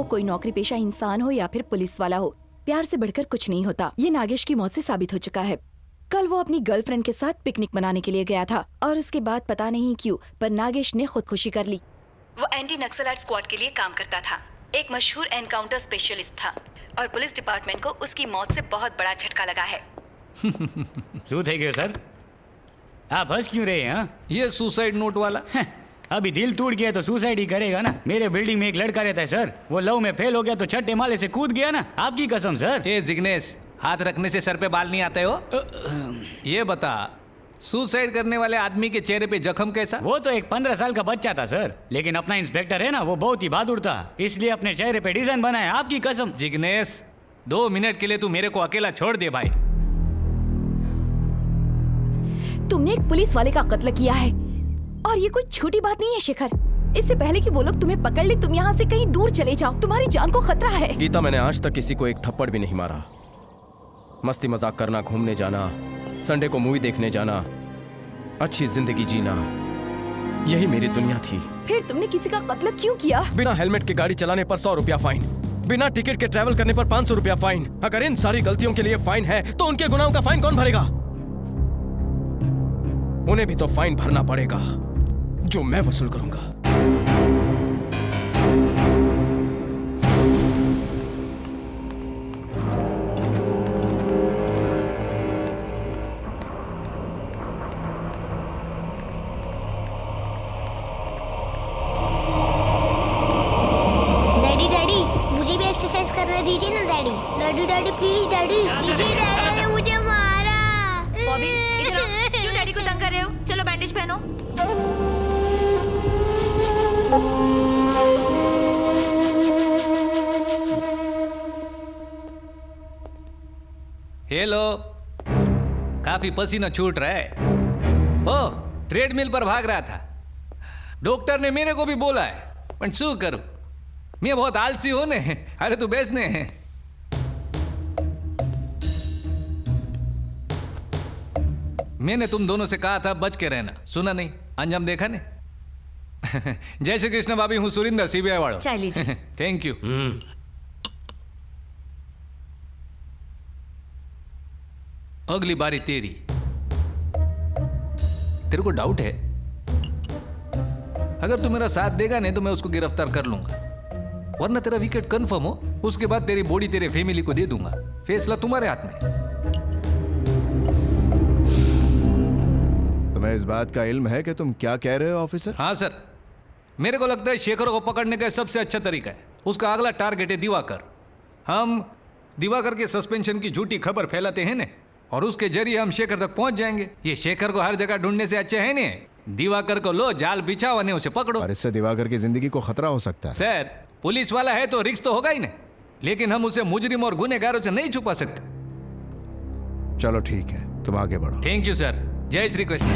M: कोई नौकरी पेशा इंसान हो या फिर पुलिस वाला हो, प्यार से बढ़कर कुछ नहीं होता। ये नागेश की मौत से साबित हो चुका है। कल वो अपनी गर्लफ्रेंड के साथ पिकनिक मनाने के लिए गया था और उसके बाद पता नहीं क्यों पर नागेश ने खुदकुशी कर ली। वो एंटी नक्सलाइट स्क्वाड के लिए काम करता था, एक मशहूर एनकाउंटर स्पेशलिस्ट था और पुलिस डिपार्टमेंट को उसकी मौत से बहुत बड़ा झटका लगा है।
S: શું થઈ ગયું સર? आप हंस क्यों रहे हैं?
P: ये सुसाइड नोट वाला
U: अभी दिल टूट गया तो सुसाइड ही करेगा ना। मेरे बिल्डिंग में एक लड़का रहता है सर, वो लव में फेल हो गया तो छठे माले से कूद गया ना, आपकी कसम सर।
P: ए जिग्नेश, हाथ रखने से सर पे बाल नहीं आते हो? ये बता, सुसाइड करने वाले आदमी के चेहरे पे जख्म कैसा?
U: वो तो एक 15 साल का बच्चा था सर, लेकिन अपना इंस्पेक्टर है ना, वो बहुत ही बहादुर था, इसलिए अपने चेहरे पे डिजाइन बनाया, आपकी कसम।
P: जिग्नेश, 2 मिनट के लिए तू मेरे को अकेला छोड़ दे भाई।
M: तुमने एक पुलिस वाले का कत्ल किया है और ये कोई छोटी बात नहीं है शेखर। इससे पहले कि वो लोग तुम्हें पकड़ ले, तुम यहाँ से कहीं दूर चले जाओ, तुम्हारी जान को खतरा है।
H: गीता, मैंने आज तक किसी को एक थप्पड़ भी नहीं मारा। मस्ती मजाक करना, घूमने जाना, संडे को मूवी देखने जाना, अच्छी जिंदगी जीना, यही मेरी दुनिया थी।
M: फिर तुमने किसी का कत्ल क्यों किया?
H: बिना हेलमेट के गाड़ी चलाने पर 100 रुपया फाइन, बिना टिकट के ट्रैवल करने पर 500 रुपया फाइन। अगर इन सारी गलतियों के लिए फाइन है तो उनके गुनाहों का फाइन कौन भरेगा? उन्हें भी तो फाइन भरना पड़ेगा जो मैं वसूल करूंगा।
V: डैडी डैडी, मुझे भी एक्सरसाइज करने दीजिए ना daddy. Daddy daddy please daddy, दीजिए। डैडी ने मुझे मारा।
O: बॉबी इधर आओ, क्यों डैडी को तंग कर रहे हो? चलो बैंडेज पहनो।
P: हेलो, काफी पसीना छूट रहा है। ओ, ट्रेडमिल पर भाग रहा था। डॉक्टर ने मेरे को भी बोला है, पर शू करूं, मैं बहुत आलसी हूं ने। अरे तू बेचने हैं। मैंने तुम दोनों से कहा था बच के रहना, सुना नहीं, अंजाम देखा नहीं। जय श्री कृष्ण भाभी, हूँ सुरिंदर, सीबीआई वालों।
O: चाय लीजिए।
P: Thank you. अगली बारी तेरी। तेरे को डाउट है? अगर तू मेरा साथ देगा नहीं तो मैं उसको गिरफ्तार कर लूंगा, वरना तेरा विकेट कंफर्म हो, उसके बाद तेरी बॉडी तेरे फैमिली को दे दूंगा। फैसला तुम्हारे हाथ में।
C: तुम्हें इस बात का इल्म है कि तुम क्या कह रहे हो ऑफिसर?
P: हाँ सर, मेरे को लगता है शेखर को पकड़ने का सबसे अच्छा तरीका है, उसका अगला टारगेट है दिवाकर। हम दिवाकर के सस्पेंशन की झूठी खबर फैलाते हैं ना, और उसके जरिए हम शेखर तक पहुंच जाएंगे। ये शेखर को हर जगह ढूंढने से अच्छा है ना, दिवाकर को लो, जाल बिछाओ और उसे पकड़ो।
C: और इससे दिवाकर की जिंदगी को खतरा हो सकता है।
P: सर, पुलिस वाला है तो रिस्क तो होगा ही ना, लेकिन हम उसे मुजरिम और गुनहगारों से नहीं छुपा सकते।
C: चलो ठीक है, तुम आगे बढ़ो।
P: Thank you sir. जय श्री कृष्ण।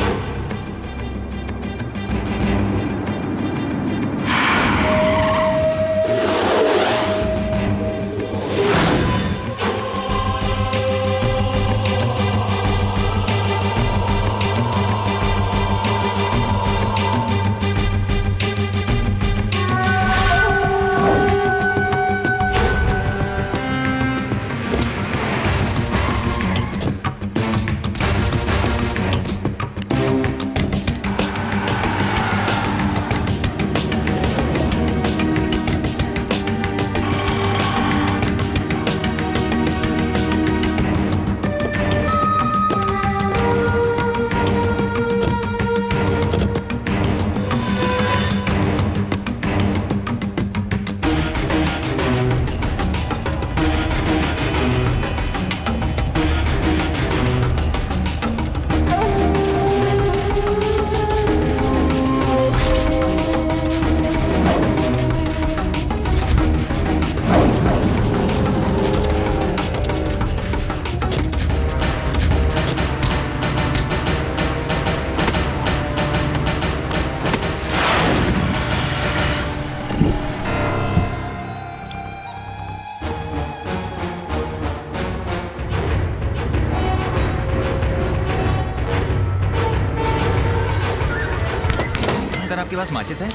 T: सर, आपके पास माचिस है?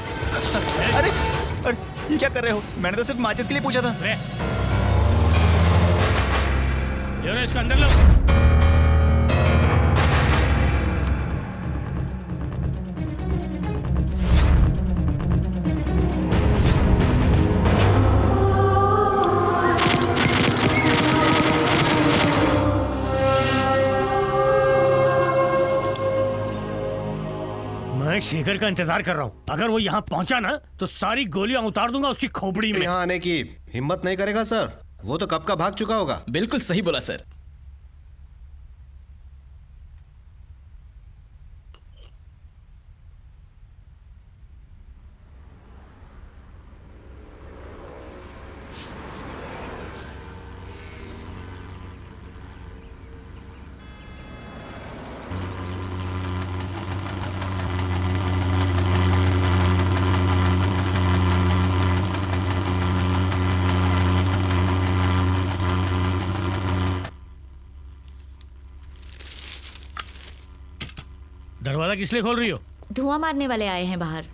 W: अरे अरे ये क्या कर रहे हो? मैंने तो सिर्फ माचिस के लिए पूछा था।
K: इसका अंदर लो। शेखर का इंतजार कर रहा हूँ। अगर वो यहाँ पहुँचा ना तो सारी गोलियां उतार दूंगा उसकी खोपड़ी में।
R: यहाँ आने की हिम्मत नहीं करेगा सर, वो तो कब का भाग चुका होगा।
B: बिल्कुल सही बोला सर।
K: दरवाजा किस लिए खोल रही हो?
J: धुआं मारने वाले आए हैं बाहर।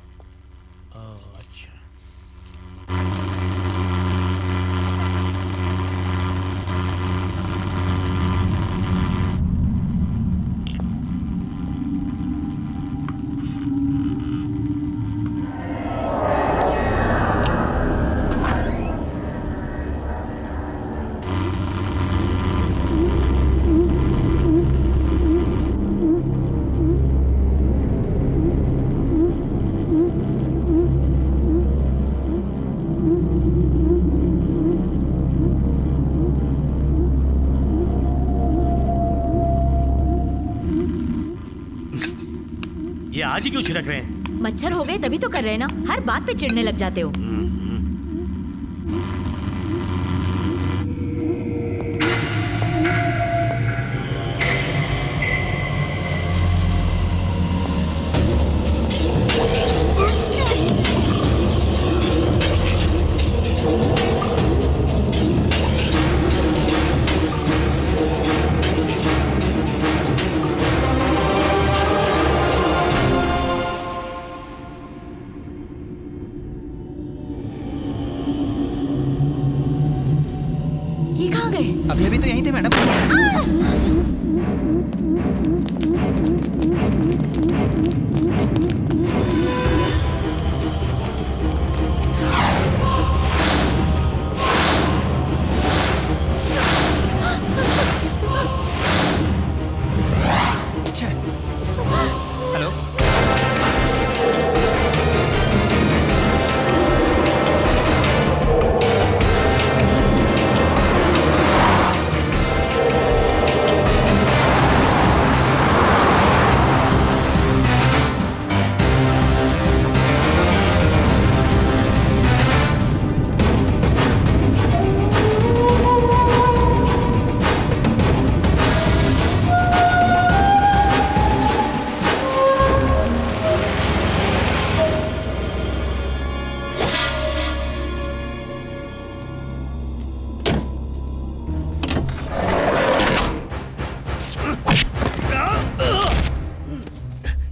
K: ये आज ही क्यों छिड़क रहे हैं?
J: मच्छर हो गए तभी तो कर रहे हैं ना, हर बात पे चिढ़ने लग जाते हो।
W: अभी अभी तो यहीं थे मैडम। हेलो,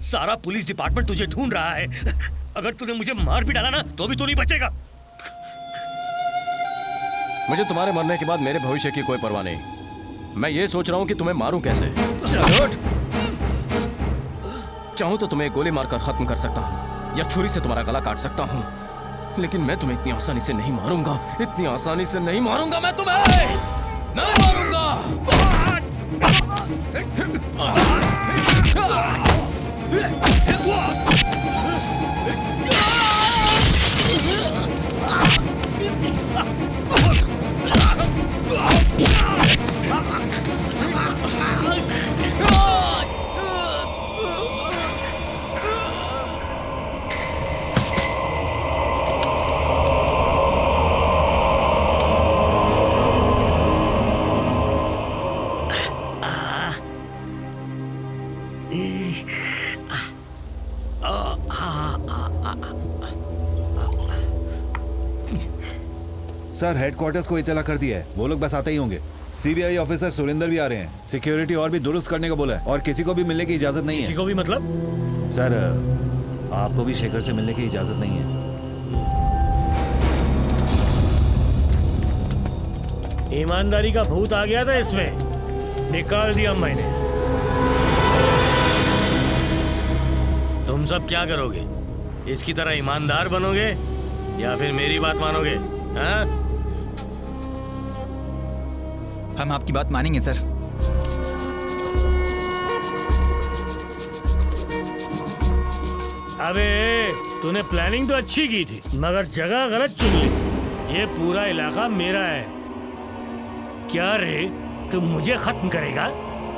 K: सारा पुलिस डिपार्टमेंट तुझे ढूंढ रहा है। अगर तूने मुझे मार भी डाला ना तो भी तू नहीं बचेगा।
H: मुझे तुम्हारे मरने के बाद मेरे भविष्य की कोई परवाह नहीं। मैं ये सोच रहा हूं कि तुम्हें मारूं कैसे। चाहूं तो तुम्हें गोली मारकर खत्म कर सकता हूं या छुरी से तुम्हारा गला काट सकता हूं, लेकिन मैं तुम्हें इतनी आसानी से नहीं मारूंगा। इतनी आसानी से नहीं मारूंगा मैं तुम्हें, नहीं मारूंगा।
F: सर, हेडक्वार्टर्स को इत्तला कर दिया है, वो लोग बस आते ही होंगे। सीबीआई ऑफिसर सुरेंद्र भी आ रहे हैं। सिक्योरिटी और भी दुरुस्त करने को बोला है और किसी को भी मिलने की इजाजत नहीं है।
K: किसी को भी मतलब?
F: सर, आपको भी शेखर से मिलने की इजाजत नहीं है।
K: ईमानदारी का भूत आ गया था इसमें, निकाल दिया मैंने। तुम सब क्या करोगे? इसकी तरह ईमानदार बनोगे या फिर मेरी बात मानोगे? हाँ?
T: हम आपकी बात मानेंगे सर।
K: अबे तूने प्लानिंग तो अच्छी की थी मगर जगह गलत चुन ली। ये पूरा इलाका मेरा है। क्या रे तू मुझे खत्म करेगा?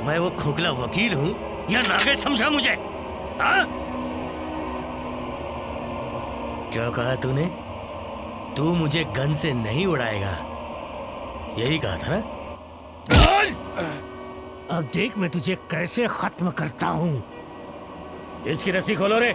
K: मैं वो खोखला वकील हूँ या नागेश समझा मुझे? हाँ? क्या कहा तूने? तू मुझे गन से नहीं उड़ाएगा, यही कहा था ना? अब देख मैं तुझे कैसे खत्म करता हूँ। इसकी रस्सी खोलो रे।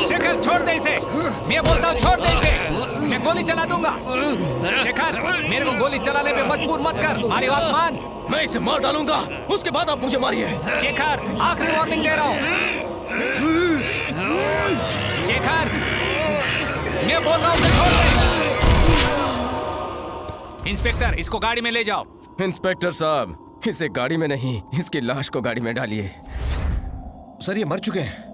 P: शेखर छोड़ दे इसे। मैं बोलता हूँ छोड़ दे इसे, मैं गोली चला दूंगा। शेखर मेरे को गोली चलाने पे मजबूर मत कर, हमारी बात मान।
B: मैं इसे मार डालूंगा, उसके बाद आप मुझे मारिए।
P: शेखर आखिरी वार्निंग दे रहा हूँ। शेखर मैं बोल रहा हूँ छोड़ दे। इंस्पेक्टर इसको गाड़ी में ले जाओ।
H: इंस्पेक्टर साहब इसे गाड़ी में नहीं, इसकी लाश को गाड़ी में डालिए।
R: सर ये मर चुके हैं।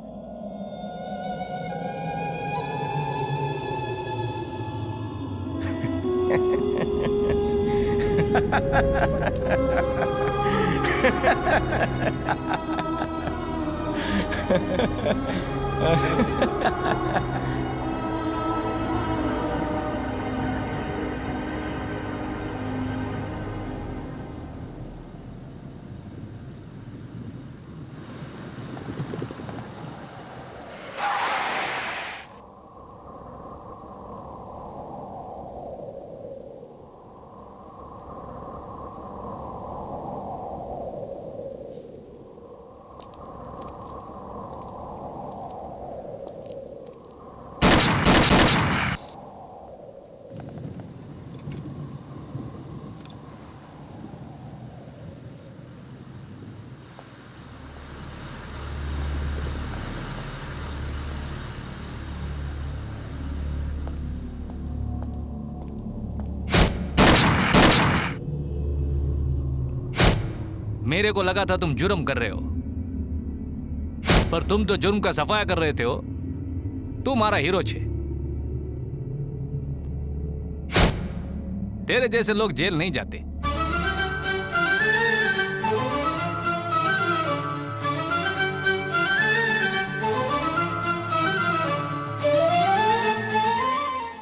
P: मेरे को लगा था तुम जुर्म कर रहे हो, पर तुम तो जुर्म का सफाया कर रहे थे हो। तू मारा हीरो छे। तेरे जैसे लोग जेल नहीं जाते।